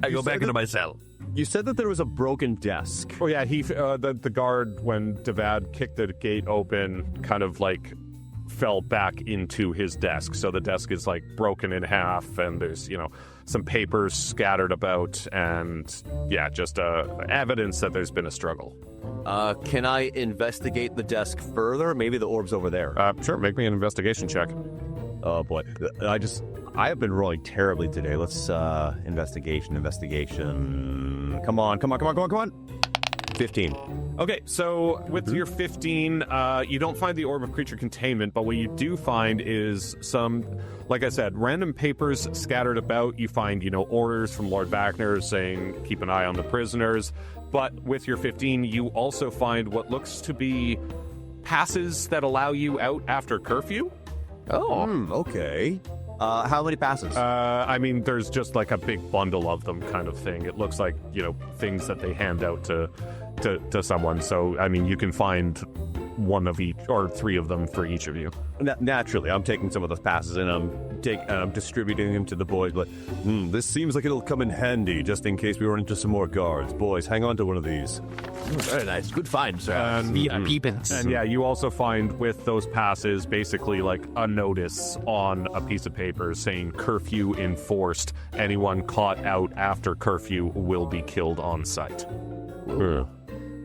I go back into my cell. You said that there was a broken desk. Oh yeah, the guard, when Divad kicked the gate open, kind of like fell back into his desk. So the desk is like broken in half, and there's some papers scattered about, and just evidence that there's been a struggle. Can I investigate the desk further? Maybe the orb's over there. Sure, make me an investigation check. Oh boy, I have been rolling terribly today. Let's investigation. Come on. 15. Okay, so with your 15, you don't find the orb of creature containment, but what you do find is some, like I said, random papers scattered about. You find, orders from Lord Vacner saying keep an eye on the prisoners. But with your 15, you also find what looks to be passes that allow you out after curfew. Oh, okay. How many passes? There's just like a big bundle of them kind of thing. It looks like, things that they hand out to someone. So, you can find one of each or 3 of them for each of you. Naturally, I'm taking some of those passes and I'm distributing them to the boys. But this seems like it'll come in handy just in case we run into some more guards. Boys, hang on to one of these. Very nice. Good find, sir. And you also find with those passes basically like a notice on a piece of paper saying curfew enforced. Anyone caught out after curfew will be killed on sight.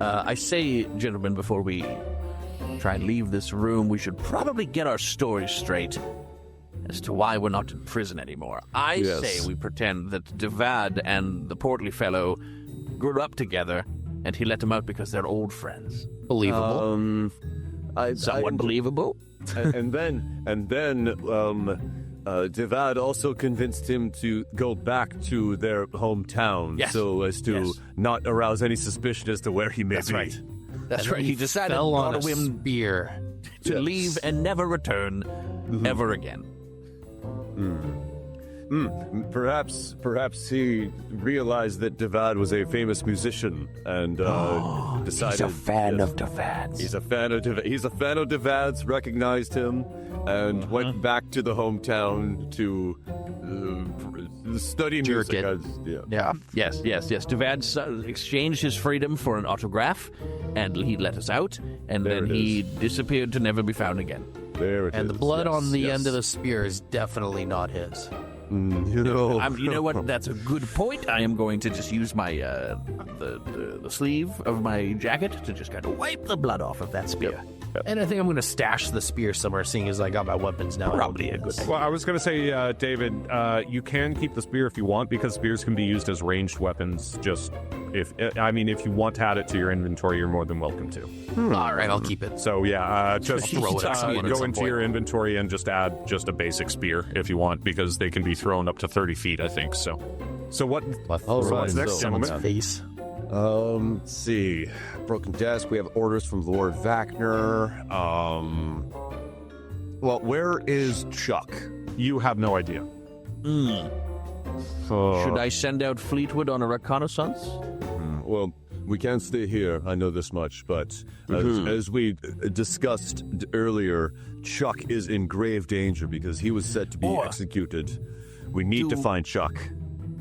I say, gentlemen, before we try and leave this room, we should probably get our story straight as to why we're not in prison anymore. I say we pretend that Divad and the portly fellow grew up together, and he let them out because they're old friends. Believable. Somewhat believable. And then Divad also convinced him to go back to their hometown so as to not arouse any suspicion as to where he may be. Right. That's right. He decided on a whim spear to leave and never return ever again. Perhaps he realized that Divad was a famous musician and decided he's a fan of Divad's. He's a fan of Divad's, recognized him, and went back to the hometown to study music. Yes. Divad exchanged his freedom for an autograph, and he let us out, and then he disappeared to never be found again. There it is. And the blood on the end of the spear is definitely not his. You know what? That's a good point. I am going to just use my the sleeve of my jacket to just kind of wipe the blood off of that spear. Yep. And I think I'm going to stash the spear somewhere, seeing as I got my weapons now. Probably a good idea. Well, I was going to say, David, you can keep the spear if you want, because spears can be used as ranged weapons. Just if you want to add it to your inventory, you're more than welcome to. All right, I'll keep it. So just go into your inventory and just add just a basic spear if you want, because they can be thrown up to 30 feet, I think. So what's next, gentlemen? Face. Let's see. Broken desk. We have orders from Lord Vacner. Well, where is Chuck? You have no idea. Should I send out Fleetwood on a reconnaissance? Well, we can't stay here. I know this much, but as we discussed earlier, Chuck is in grave danger because he was set to be executed. We need to find Chuck.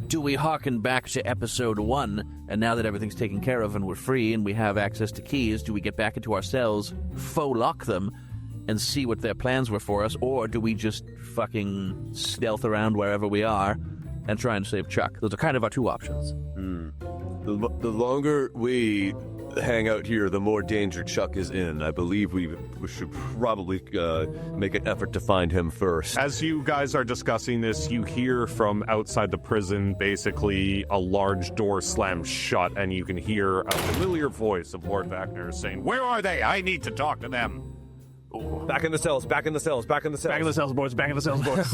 Do we harken back to episode 1, and now that everything's taken care of and we're free and we have access to keys, do we get back into our cells, faux lock them, and see what their plans were for us, or do we just fucking stealth around wherever we are and try and save Chuck? Those are kind of our 2 options. The longer we hang out here, the more danger Chuck is in. I believe we should probably make an effort to find him first. As you guys are discussing this, you hear from outside the prison basically a large door slam shut, and you can hear a familiar voice of Lord Vacner saying, "Where are they? I need to talk to them." Back in the cells, back in the cells, back in the cells. Back in the cells, boys, back in the cells, boys.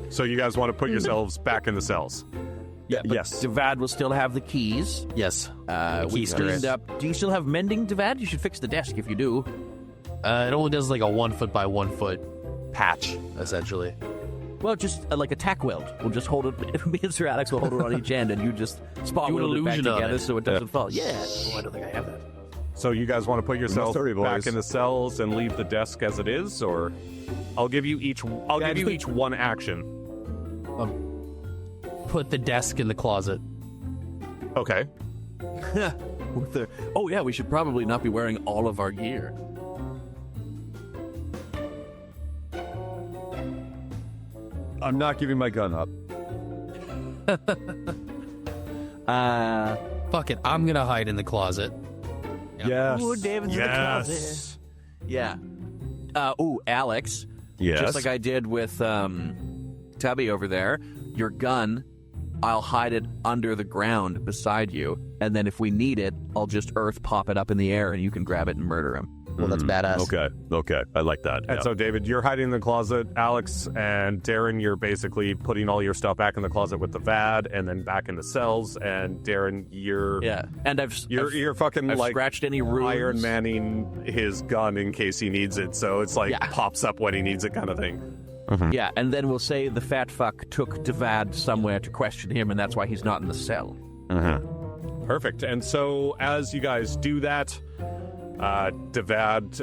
So you guys want to put yourselves back in the cells? Yes. Divad will still have the keys. Yes. We cleaned up. Do you still have mending, Divad? You should fix the desk if you do. It only does like a 1 foot by 1 foot patch, essentially. Well, just like a tack weld. We'll just hold it. Me and Sir Alex will hold it on each end, and you just spot weld it back together so it doesn't fall. Yeah. Oh, I don't think I have that. So you guys want to put yourself back in the cells and leave the desk as it is, or I'll give you each. I'll give you each one action. Put the desk in the closet. Okay. Oh yeah, we should probably not be wearing all of our gear. I'm not giving my gun up. Fuck it. I'm gonna hide in the closet. Yes. Ooh, David's in the closet. Yeah. Alex. Yes. Just like I did with Tubby over there, your gun, I'll hide it under the ground beside you, and then if we need it, I'll just earth pop it up in the air, and you can grab it and murder him. Well, that's badass. Okay. I like that. And so, David, you're hiding in the closet. Alex and Darren, you're basically putting all your stuff back in the closet with the VAD, and then back in the cells. And Darren, you're and you're fucking I've like scratched any runes. Iron Manning his gun in case he needs it. So it's like pops up when he needs it, kind of thing. Mm-hmm. Yeah, and then we'll say the fat fuck took Divad somewhere to question him, and that's why he's not in the cell. Mm-hmm. Perfect. And so, as you guys do that, Divad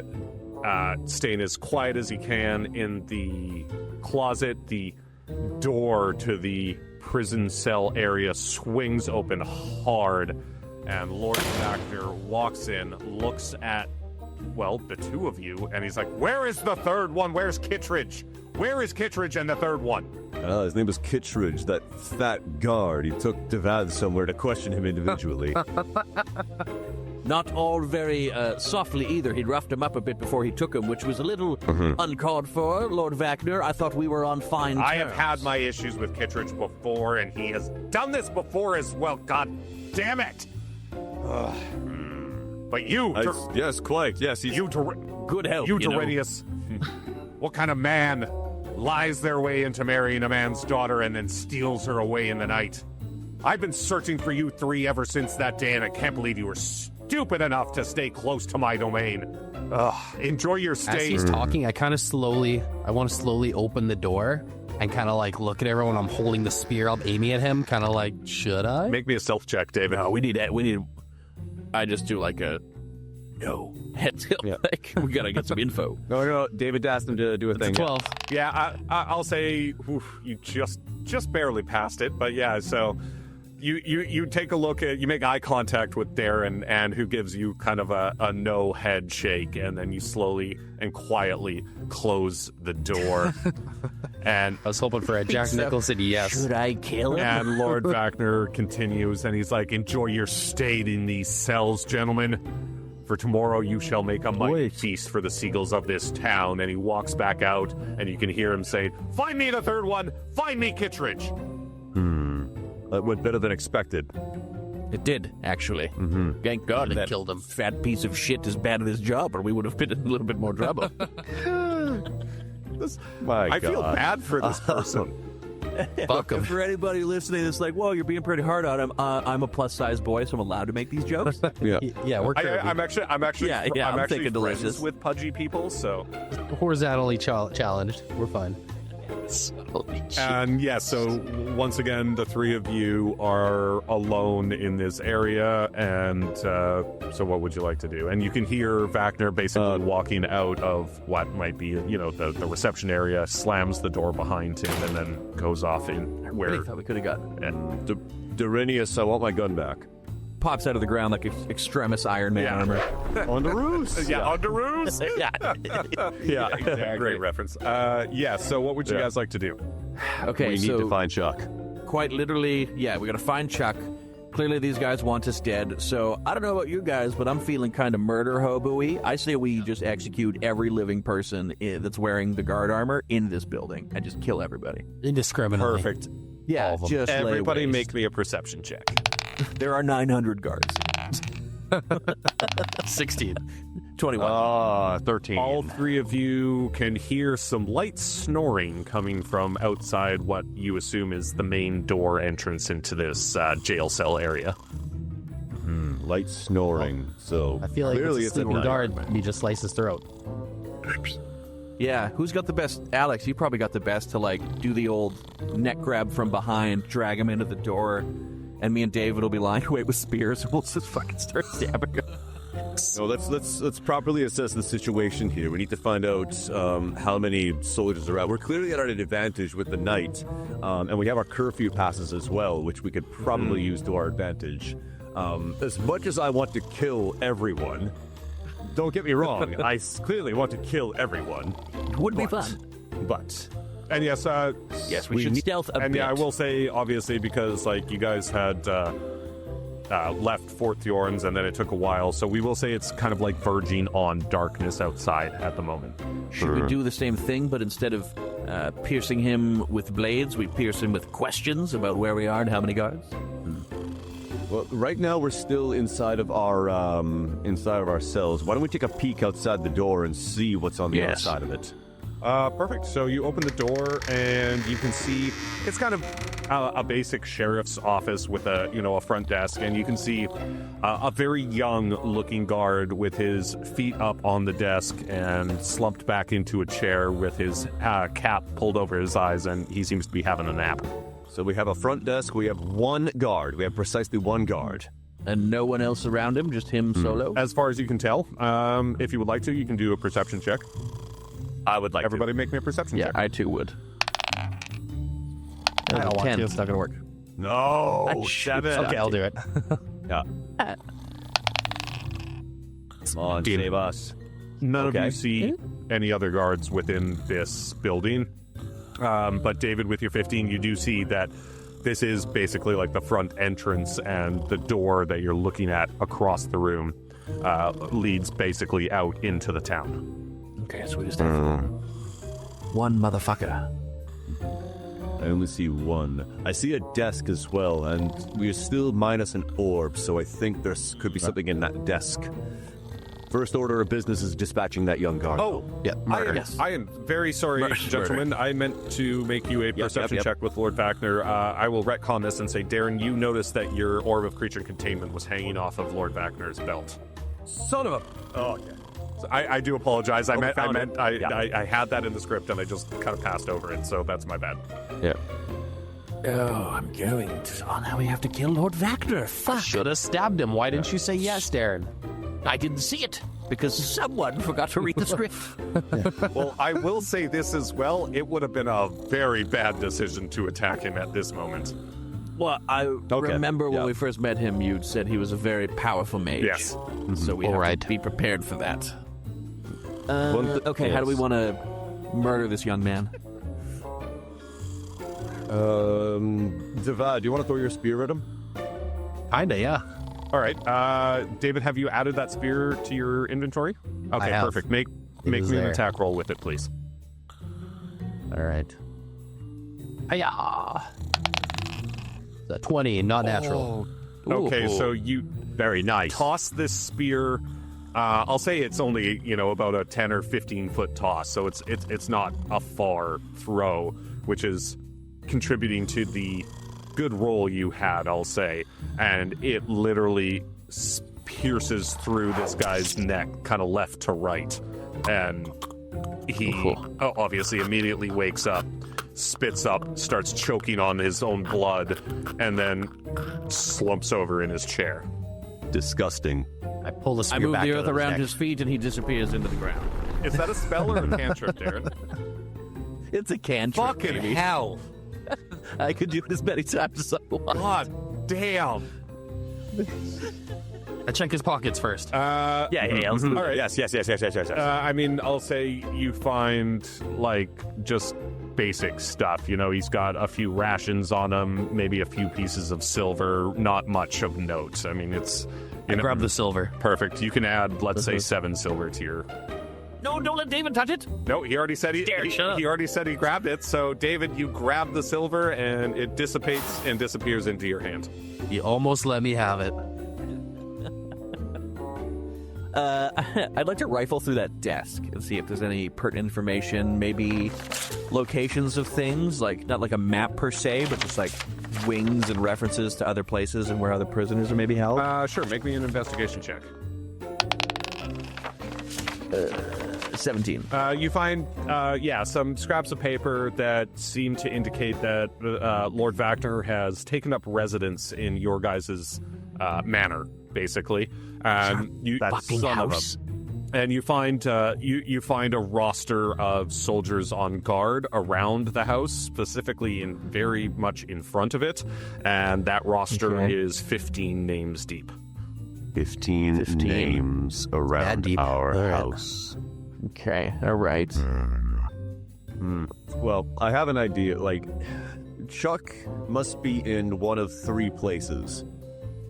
staying as quiet as he can in the closet. The door to the prison cell area swings open hard, and Lord Factor walks in, looks at, well, the two of you, and he's like, "Where is the third one? Where's Kittredge? Where is Kittredge and the third one?" His name was Kittredge, that fat guard. He took Divad somewhere to question him individually. Not all very softly either. He'd roughed him up a bit before he took him, which was a little uncalled for, Lord Wagner. I thought we were on fine terms. I have had my issues with Kittredge before, and he has done this before as well. God damn it! But you... yes, quite. Yes, he's... good help, you Dorinius. What kind of man lies their way into marrying a man's daughter and then steals her away in the night? I've been searching for you three ever since that day, and I can't believe you were stupid enough to stay close to my domain. Enjoy your stay. As he's talking, I want to slowly open the door and kind of like look at everyone. I'm holding the spear. I'm aiming at him, kind of like, should I? Make me a stealth check, David. No, we need. I just do like a no head tilt. Like, we gotta get some info. No. David asked him to do a thing. 12. Yeah, I'll say you just barely passed it, but yeah. So you take a look at, you make eye contact with Darren, and who gives you kind of a no head shake, and then you slowly and quietly close the door. And I was hoping for a Jack Nicholson yes. Should I kill him? And Lord Wagner continues, and he's like, "Enjoy your stay in these cells, gentlemen. For tomorrow you shall make a mighty feast for the seagulls of this town." And he walks back out, and you can hear him say, "Find me the third one! Find me Kittredge!" That went better than expected. It did, actually. Mm-hmm. Thank God that killed him. Fat piece of shit is bad at his job, or we would have been in a little bit more trouble. I feel bad for this person. Fuck him. For anybody listening that's like, "Whoa, you're being pretty hard on him," I'm a plus-sized boy, so I'm allowed to make these jokes. Yeah, we're curvy. I'm actually I'm thinking friends delicious with pudgy people, so horizontally challenged. We're fine. And so once again, the three of you are alone in this area, and so what would you like to do? And you can hear Wagner basically walking out of what might be, the reception area, slams the door behind him, and then goes off in where... I thought we could have gotten Dorinius, I want my gun back. Pops out of the ground like extremis Iron Man armor. On the roost. On the roost. Yeah, exactly. Great reference. So what would you guys like to do? Okay, we need to find Chuck. Quite literally, we gotta find Chuck. Clearly these guys want us dead, so I don't know about you guys, but I'm feeling kind of murder hobo-y. I say we just execute every living person that's wearing the guard armor in this building and just kill everybody. Indiscriminately. Perfect. Yeah, just everybody make me a perception check. There are 900 guards. 16. 21. 13. All three of you can hear some light snoring coming from outside what you assume is the main door entrance into this jail cell area. Light snoring. So I feel like clearly it's a sleeping night. guard. He just sliced his throat. Yeah, who's got the best? Alex, you probably got the best to, like, do the old neck grab from behind, drag him into the door, and me and David will be lying away with spears, and we'll just fucking start stabbing him. No, let's properly assess the situation here. We need to find out how many soldiers are out. We're clearly at an advantage with the night, and we have our curfew passes as well, which we could probably use to our advantage. As much as I want to kill everyone, don't get me wrong, I clearly want to kill everyone. Would be fun. But And yes, Yes, we should stealth a and bit. yeah, I will say, obviously, because like you guys had left Fort Thorns, and then it took a while, so we will say it's kind of like verging on darkness outside at the moment. Should we do the same thing, but instead of piercing him with blades, we pierce him with questions about where we are and how many guards? well, right now we're still inside of our cells. Why don't we take a peek outside the door and see what's on the other side of it? Perfect. So you open the door and you can see it's kind of a basic sheriff's office with a front desk, and you can see a very young-looking guard with his feet up on the desk and slumped back into a chair with his cap pulled over his eyes, and he seems to be having a nap. So we have a front desk. We have one guard. We have precisely one guard. And no one else around him, just him solo? As far as you can tell, if you would like to, you can do a perception check. I would like Everybody make me a perception Yeah, check. I too would. I don't want to. It's not going to work. No, seven. Okay, I'll do it. Yeah. Come on, save us. None of Okay. you see any other guards within this building. But David, with your 15, you do see that this is basically like the front entrance, and the door that you're looking at across the room leads basically out into the town. Okay, so we just have one motherfucker. I only see one. I see a desk as well, and we are still minus an orb, so I think there could be something in that desk. First order of business is dispatching that young guard. Oh, Yeah, murder. I am very sorry, gentlemen. I meant to make you a perception check with Lord Vacner. I will retcon this and say, Darren, you noticed that your orb of creature containment was hanging off of Lord Vacner's belt. Son of a... Oh, okay. So I do apologize. I Yeah. had that in the script, and I just kind of passed over it, so that's my bad. Yeah. Oh, I'm going to... Oh, now we have to kill Lord Vacner. Fuck. Should have stabbed him. Why didn't you say yes, Darren? I didn't see it because someone forgot to read the script. Well, I will say this as well. It would have been a very bad decision to attack him at this moment. Well, I remember when we first met him, you said he was a very powerful mage. Yes. So we have to be prepared for that. Okay, how do we want to murder this young man? Divad, do you want to throw your spear at him? Kinda, yeah. All right. David, have you added that spear to your inventory? Okay, I have. perfect. Make me an there. attack roll with it, please. All right. Hiya! It's a 20, not natural. Okay, so you Very nice. toss this spear. I'll say it's only about a 10 or 15 foot toss, so it's not a far throw, which is contributing to the good roll you had, I'll say. And it literally pierces through this guy's neck, kind of left to right, and he obviously immediately wakes up, spits up, starts choking on his own blood, and then slumps over in his chair. Disgusting. I pull the I spear move back the out earth of around neck. his feet and he disappears into the ground. Is that a spell or a cantrip, Darren? It's a cantrip. Fucking baby. hell! I could do it as many times as I want. God damn! I check his pockets first. Yeah. Let's do All right. Yes. I mean, I'll say you find, like, just basic stuff. He's got a few rations on him, maybe a few pieces of silver, not much of note. I mean, it's... I grab the silver. Perfect. You can add, let's say, 7 silver to your... No, don't let David touch it. No, he already said he already said he grabbed it. So, David, you grab the silver, and it dissipates and disappears into your hand. You almost let me have it. I'd like to rifle through that desk and see if there's any pertinent information, maybe locations of things, like not like a map per se, but just like wings and references to other places and where other prisoners are maybe held. Sure, make me an investigation check. 17. You find, some scraps of paper that seem to indicate that Lord Vactor has taken up residence in your guys' manor, basically. You find you find a roster of soldiers on guard around the house, specifically very much in front of it, and that roster is 15 names deep. 15 names around our house. Okay, all right. Well, I have an idea. Like, Chuck must be in one of three places.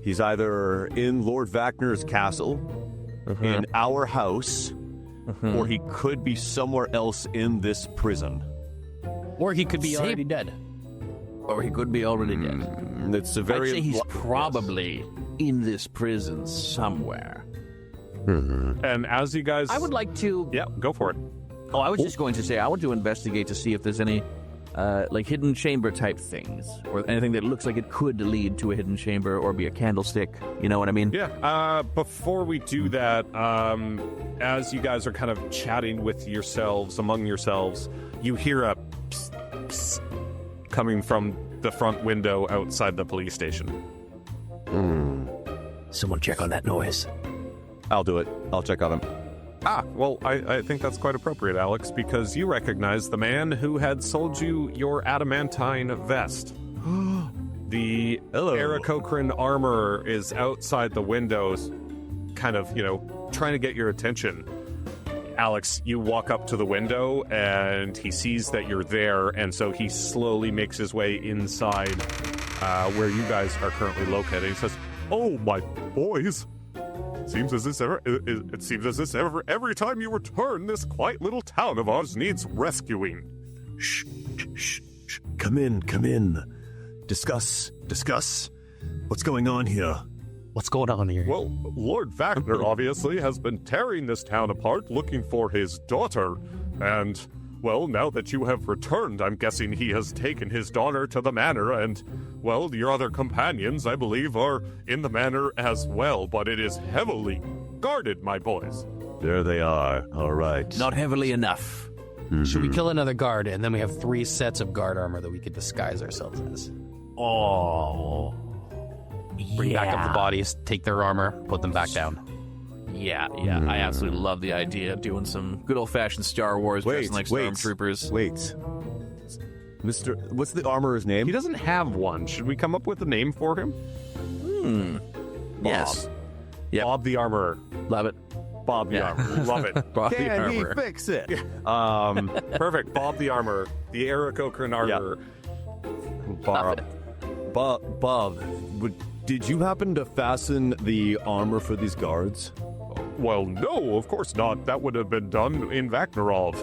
He's either in Lord Vacnor's castle, in our house, or he could be somewhere else in this prison. Or he could be already dead. Or he could be already dead. It's a very. I'd say he's probably in this prison somewhere. And as you guys... I would like to... Yeah, go for it. Oh, I was just going to say, I want to investigate to see if there's any, hidden chamber type things, or anything that looks like it could lead to a hidden chamber or be a candlestick. You know what I mean? Yeah. Before we do that, as you guys are kind of chatting with yourselves, among yourselves, you hear a psst, psst, coming from the front window outside the police station. Someone check on that noise. I'll do it. I'll check on him. Well, I think that's quite appropriate, Alex, because you recognize the man who had sold you your adamantine vest. The Aarakocran armor is outside the windows, kind of, trying to get your attention. Alex, you walk up to the window, and he sees that you're there, and so he slowly makes his way inside where you guys are currently located. He says, "Oh, my boys. It seems as if every time you return, this quiet little town of ours needs rescuing." Shh. Come in. Discuss. What's going on here? What's going on here? Well, Lord Vactor obviously has been tearing this town apart looking for his daughter, and, well, now that you have returned, I'm guessing he has taken his daughter to the manor, and, well, your other companions, I believe, are in the manor as well, but it is heavily guarded, my boys. There they are. All right. Not heavily enough. Should we kill another guard, and then we have 3 sets of guard armor that we could disguise ourselves as? Oh. Bring back up the bodies, take their armor, put them back down. Yeah. I absolutely love the idea of doing some good old-fashioned Star Wars dressing like stormtroopers. Wait. What's the armorer's name? He doesn't have one. Should we come up with a name for him? Yes. Yep. Bob the Armorer. Love it. Bob the Armorer. Love it. Bob the Can Armorer. he fix it? Perfect. Bob the Armorer. The Aarakocran Armorer. Bob, did you happen to fasten the armor for these guards? Well, no, of course not. That would have been done in Vaknarov.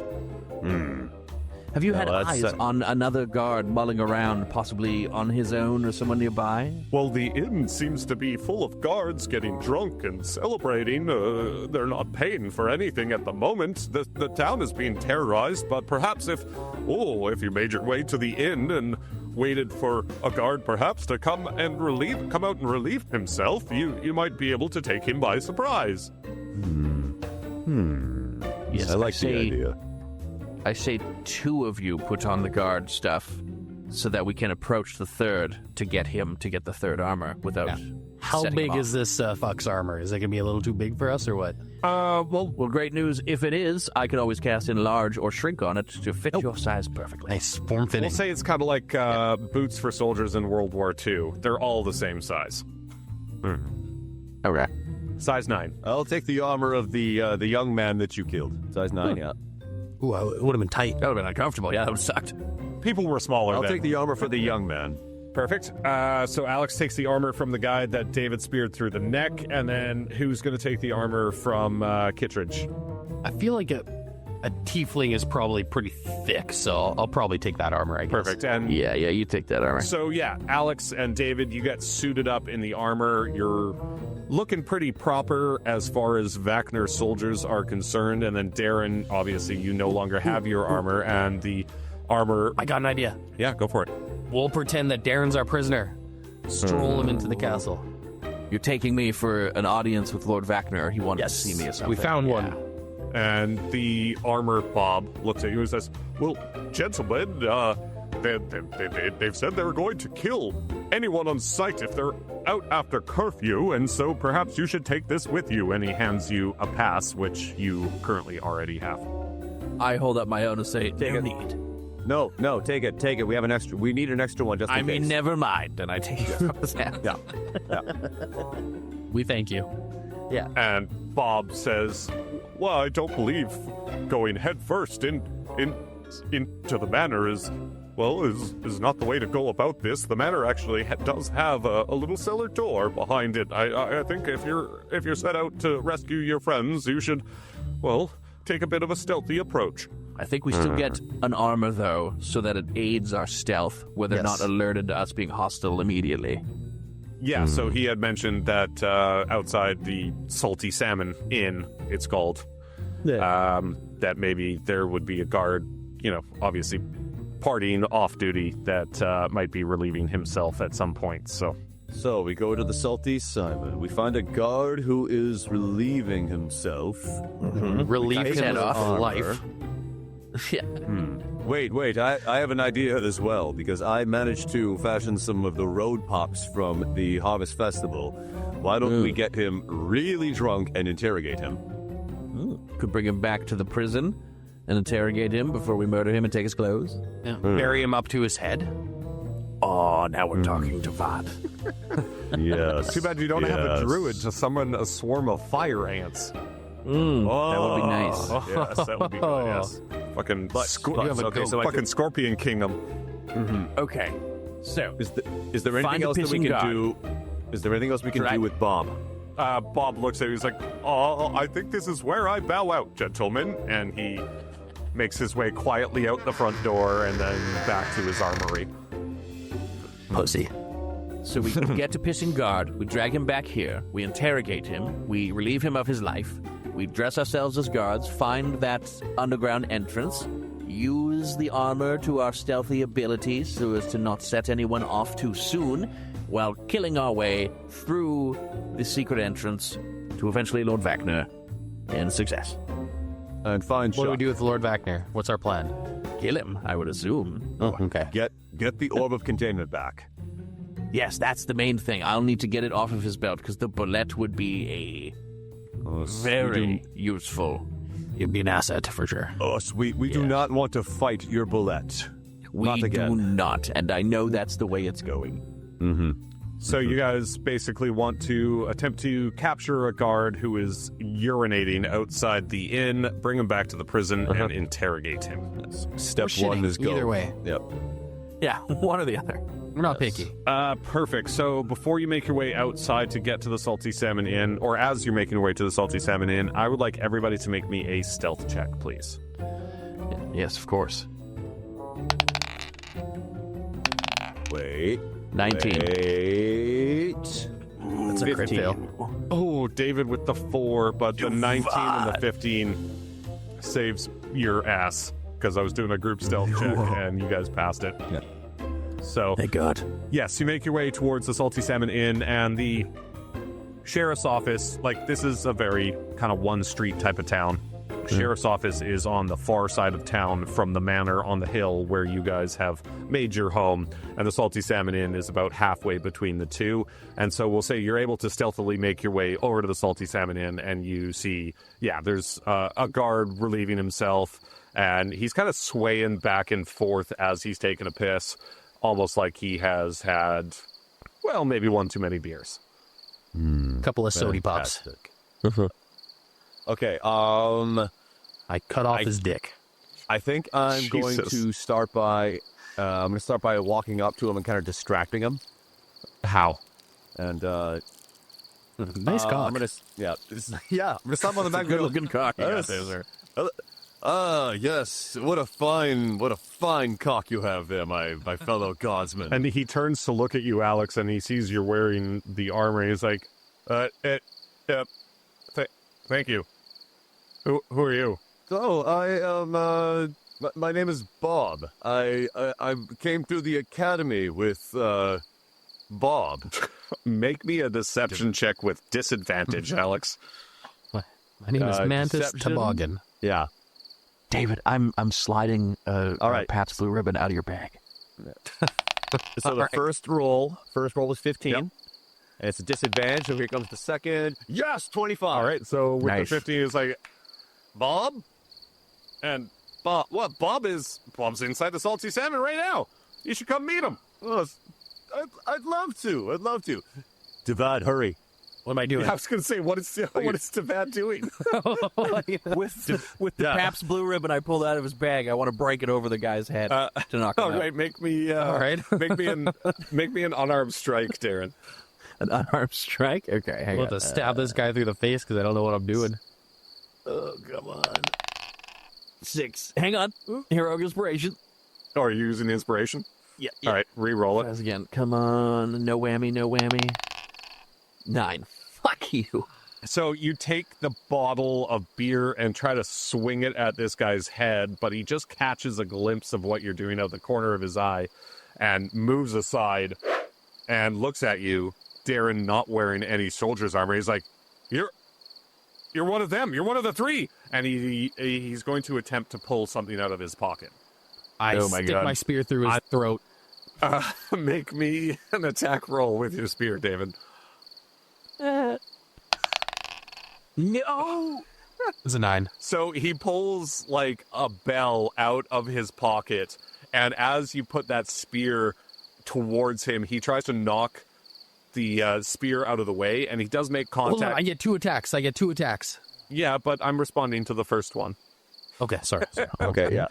Have you had eyes on another guard mulling around, possibly on his own or someone nearby? Well, the inn seems to be full of guards getting drunk and celebrating. They're not paying for anything at the moment. The town is being terrorized, but perhaps if you made your way to the inn and waited for a guard perhaps to come out and relieve himself, you might be able to take him by surprise. Yes, I like the idea. I say 2 of you put on the guard stuff so that we can approach the third to get the third armor without. Yeah. How big is this fuck's armor? Is it going to be a little too big for us or what? Well, great news. If it is, I can always cast enlarge or shrink on it to fit your size perfectly. Nice, form fitting. We'll say it's kind of like boots for soldiers in World War II. They're all the same size. Okay. Size 9. I'll take the armor of the young man that you killed. Size 9, yeah. Ooh, it would have been tight. That would have been uncomfortable. Yeah, that would have sucked. People were smaller I'll then. take the armor for the young man. Perfect. So Alex takes the armor from the guy that David speared through the neck, and then who's going to take the armor from Kittredge? I feel like a tiefling is probably pretty thick, so I'll probably take that armor, I guess. Perfect. And Yeah, you take that armor. so, yeah, Alex and David, you get suited up in the armor. You're looking pretty proper as far as Vacner soldiers are concerned. And then Darren, obviously, you no longer have your armor, and the armor... I got an idea. Yeah, go for it. We'll pretend that Darren's our prisoner. Stroll him into the castle. You're taking me for an audience with Lord Vacner. He wanted to see me or something. We found one. And the armor Bob looks at you and says, well, gentlemen, they've said they're going to kill anyone on sight if they're out after curfew, and so perhaps you should take this with you. And he hands you a pass, which you currently already have. I hold up my own and say, no need. No, take it. We need an extra one just in case. Never mind. And I take it from his hand. Yeah. We thank you. Yeah. And Bob says, well, I don't believe going head first into the manor is not the way to go about this. The manor actually does have a little cellar door behind it. I think if you're set out to rescue your friends, you should, well, take a bit of a stealthy approach. I think we still get an armor, though, so that it aids our stealth, where they're not alerted to us being hostile immediately. Yeah, so he had mentioned that outside the Salty Salmon Inn, it's called, that maybe there would be a guard, obviously partying off duty that might be relieving himself at some point, so... So we go to the Salty Simon. We find a guard who is relieving himself. Relieve him of life. Yeah. Wait, I have an idea as well, because I managed to fashion some of the road pops from the Harvest Festival. Why don't we get him really drunk and interrogate him? Could bring him back to the prison and interrogate him before we murder him and take his clothes. Yeah. Bury him up to his head. Oh, now we're talking Divad. Yes. Too bad you don't have a druid to summon a swarm of fire ants. That would be nice. Yes, that would be good, yes. Fucking, fucking Scorpion Kingdom. Okay, so Is there anything else that we can do? Is there anything else we can do with Bob? Bob looks at you, he's like, I think this is where I bow out, gentlemen. And he makes his way quietly out the front door and then back to his armory. Pussy. So we get to Pissing Guard, we drag him back here, we interrogate him, we relieve him of his life, we dress ourselves as guards, find that underground entrance, use the armor to our stealthy abilities so as to not set anyone off too soon, while killing our way through the secret entrance to eventually Lord Vacner in success. And find What do we do with Lord Vacner? What's our plan? Kill him, I would assume. Oh, okay. Get the orb of containment back. Yes, that's the main thing. I'll need to get it off of his belt, because the bullet would be very useful. It'd be an asset for sure. We do not want to fight your bullet. We do not, and I know that's the way it's going. So you guys basically want to attempt to capture a guard who is urinating outside the inn, bring him back to the prison, and interrogate him. Step one is go. Either way. Yep. Yeah, one or the other. We're not picky. Perfect. So before you make your way outside to get to the Salty Salmon Inn, or as you're making your way to the Salty Salmon Inn, I would like everybody to make me a stealth check, please. Yes, of course. Wait. 19. Wait. That's a crit fail. Oh, David with the 4, but the 19 and the 15 saves your ass, because I was doing a group stealth check and you guys passed it. Yeah. So, Thank God. Yes, you make your way towards the Salty Salmon Inn, and the sheriff's office, like, this is a very kind of one-street type of town. The sheriff's office is on the far side of town from the manor on the hill where you guys have made your home, and the Salty Salmon Inn is about halfway between the two. And so we'll say you're able to stealthily make your way over to the Salty Salmon Inn, and you see, there's a guard relieving himself, and he's kind of swaying back and forth as he's taking a piss, almost like he has had, maybe one too many beers. A couple of sody pops. Okay, I cut off his dick. I think I'm going to start by walking up to him and kind of distracting him. How? And nice cock. I'm gonna stop on the back. Good looking cock. Hello, Yes. What a fine cock you have there, my fellow guardsman. And he turns to look at you, Alex, and he sees you're wearing the armor. And he's like, thank you. Who are you? Oh, I am, my name is Bob. I came through the academy with, Bob. Make me a deception check with disadvantage, Alex. My name is Mantis deception? Toboggan. Yeah. David, I'm sliding Pat's blue ribbon out of your bag. So the first roll was 15. Yep. And it's a disadvantage, so here comes the second. Yes, 25. All right, so with Nice. the 15, it's like, Bob? And Bob's inside the salty salmon right now. You should come meet him. Oh, I'd love to. Divad, hurry. What am I doing? Yeah, I was going to say, what is Divad doing? With the Pabst blue ribbon I pulled out of his bag, I want to break it over the guy's head to knock him All out. right, make me an unarmed strike, Darren. An unarmed strike? Okay, hang I'll on. have to stab this guy through the face because I don't know what I'm doing. Oh, come on. 6. Hang on. Hero inspiration. Oh, are you using inspiration? Yeah. All right, re-roll it. Tries again. Come on. No whammy, no whammy. 9. Fuck you. So you take the bottle of beer and try to swing it at this guy's head, but he just catches a glimpse of what you're doing out the corner of his eye and moves aside and looks at you, Darren, not wearing any soldier's armor. He's like, You're one of them. You're one of the 3. And he's going to attempt to pull something out of his pocket. I stick my spear through his throat. Make me an attack roll with your spear, David. No! It's a 9. So he pulls like a bell out of his pocket, and as you put that spear towards him, he tries to knock the spear out of the way, and he does make contact. Hold on, I get 2 attacks. Yeah, but I'm responding to the first one. Okay, sorry. Okay, yeah.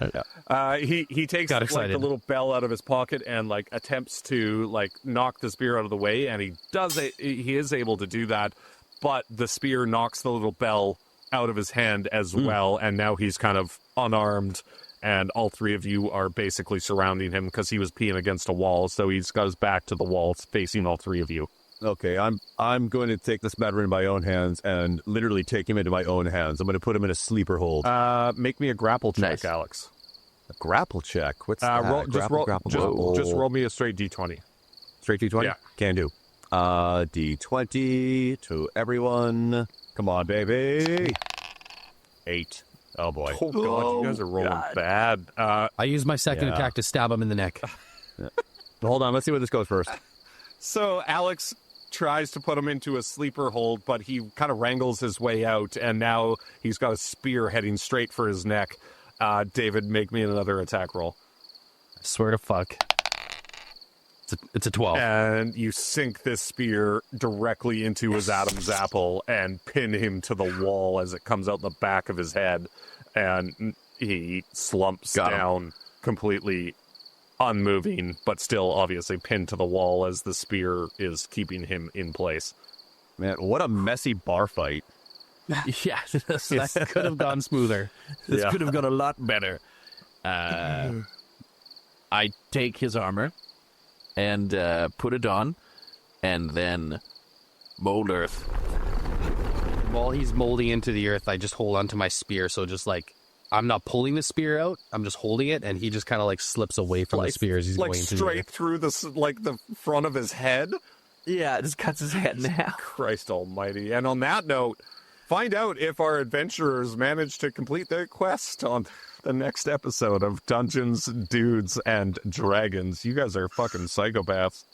He takes like the little bell out of his pocket and like attempts to like knock the spear out of the way, and he is able to do that, but the spear knocks the little bell out of his hand as well, and now he's kind of unarmed, and all 3 of you are basically surrounding him because he was peeing against a wall, so he's got his back to the wall facing all 3 of you. Okay, I'm going to take this matter in my own hands and literally take him into my own hands. I'm going to put him in a sleeper hold. Make me a grapple check, Nice. Alex. A grapple check? What's that? Just roll me a straight d20. Straight D20? Yeah. Can do. D20 to everyone. Come on, baby. 8. Oh, boy. Oh, God, you guys are rolling bad. I use my second attack to stab him in the neck. Hold on, let's see where this goes first. So Alex tries to put him into a sleeper hold, but he kind of wrangles his way out, and now he's got a spear heading straight for his neck. David, make me another attack roll. I swear to fuck. It's a 12. And you sink this spear directly into his Adam's apple and pin him to the wall as it comes out the back of his head, and he slumps down completely unmoving, but still obviously pinned to the wall as the spear is keeping him in place. Man, what a messy bar fight. Yeah, That could have gone smoother. This could have gone a lot better. I take his armor and put it on, and then mold earth. While he's molding into the earth, I just hold onto my spear, so just like I'm not pulling the spear out, I'm just holding it, and he just kind of like slips away from the spear as he's going into the earth. Through the front of his head. Yeah, it just cuts his head now. Christ almighty. And on that note, find out if our adventurers manage to complete their quest on the next episode of Dungeons, Dudes, and Dragons. You guys are fucking psychopaths.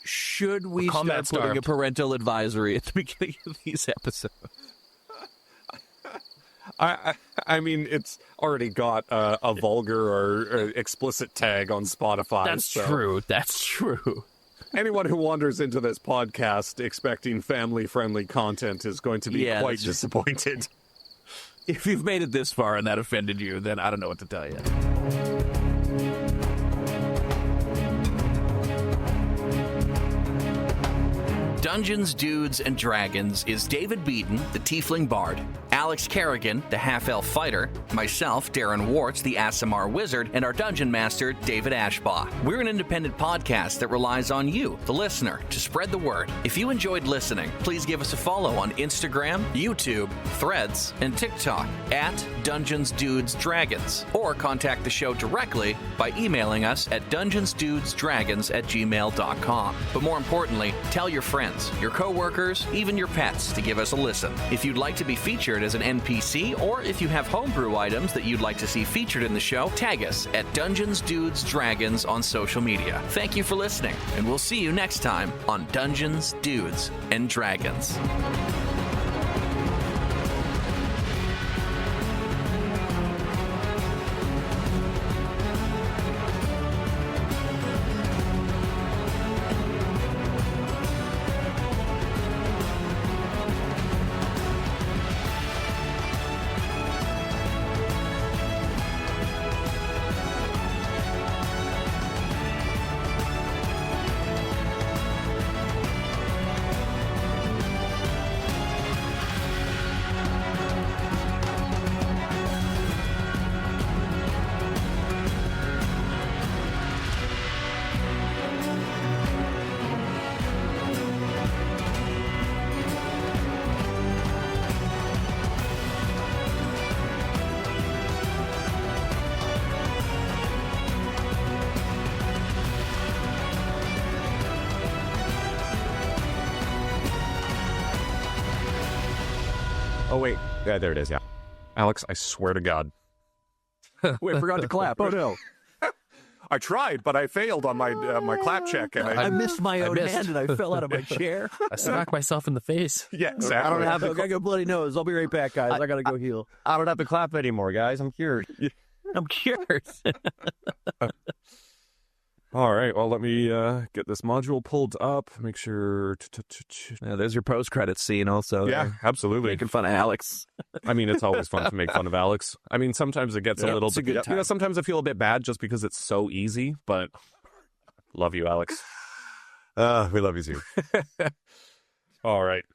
Should we start putting a parental advisory at the beginning of these episodes? I mean, it's already got a vulgar or explicit tag on Spotify. That's true. Anyone who wanders into this podcast expecting family-friendly content is going to be quite disappointed. If you've made it this far and that offended you, then I don't know what to tell you. Dungeons, Dudes, and Dragons is David Beaton, the Tiefling Bard, Alex Kerrigan, the half-elf fighter, myself, Darren Warts, the Aasimar wizard, and our dungeon master, David Ashbaugh. We're an independent podcast that relies on you, the listener, to spread the word. If you enjoyed listening, please give us a follow on Instagram, YouTube, Threads, and TikTok at Dungeons Dudes Dragons, or contact the show directly by emailing us at dungeonsdudesdragons@gmail.com. But more importantly, tell your friends, your coworkers, even your pets to give us a listen. If you'd like to be featured as an NPC, or if you have homebrew items that you'd like to see featured in the show, tag us at Dungeons Dudes Dragons on social media. Thank you for listening, and we'll see you next time on Dungeons, Dudes, and Dragons. Oh, wait. Yeah, there it is, yeah. Alex, I swear to God. Wait, I forgot to clap. Oh, no. I tried, but I failed on my my clap check. And I missed my own hand and I fell out of my chair. I smacked myself in the face. Yeah, exactly. I don't have I got a bloody nose. I'll be right back, guys. I got to go heal. I don't have to clap anymore, guys. I'm cured. I'm cured. All right, well, let me get this module pulled up. Make sure... Yeah, there's your post-credits scene also. Yeah, absolutely. Making fun of Alex. I mean, it's always fun to make fun of Alex. I mean, sometimes it gets a little bit... You know, sometimes I feel a bit bad just because it's so easy, but love you, Alex. We love you too. All right.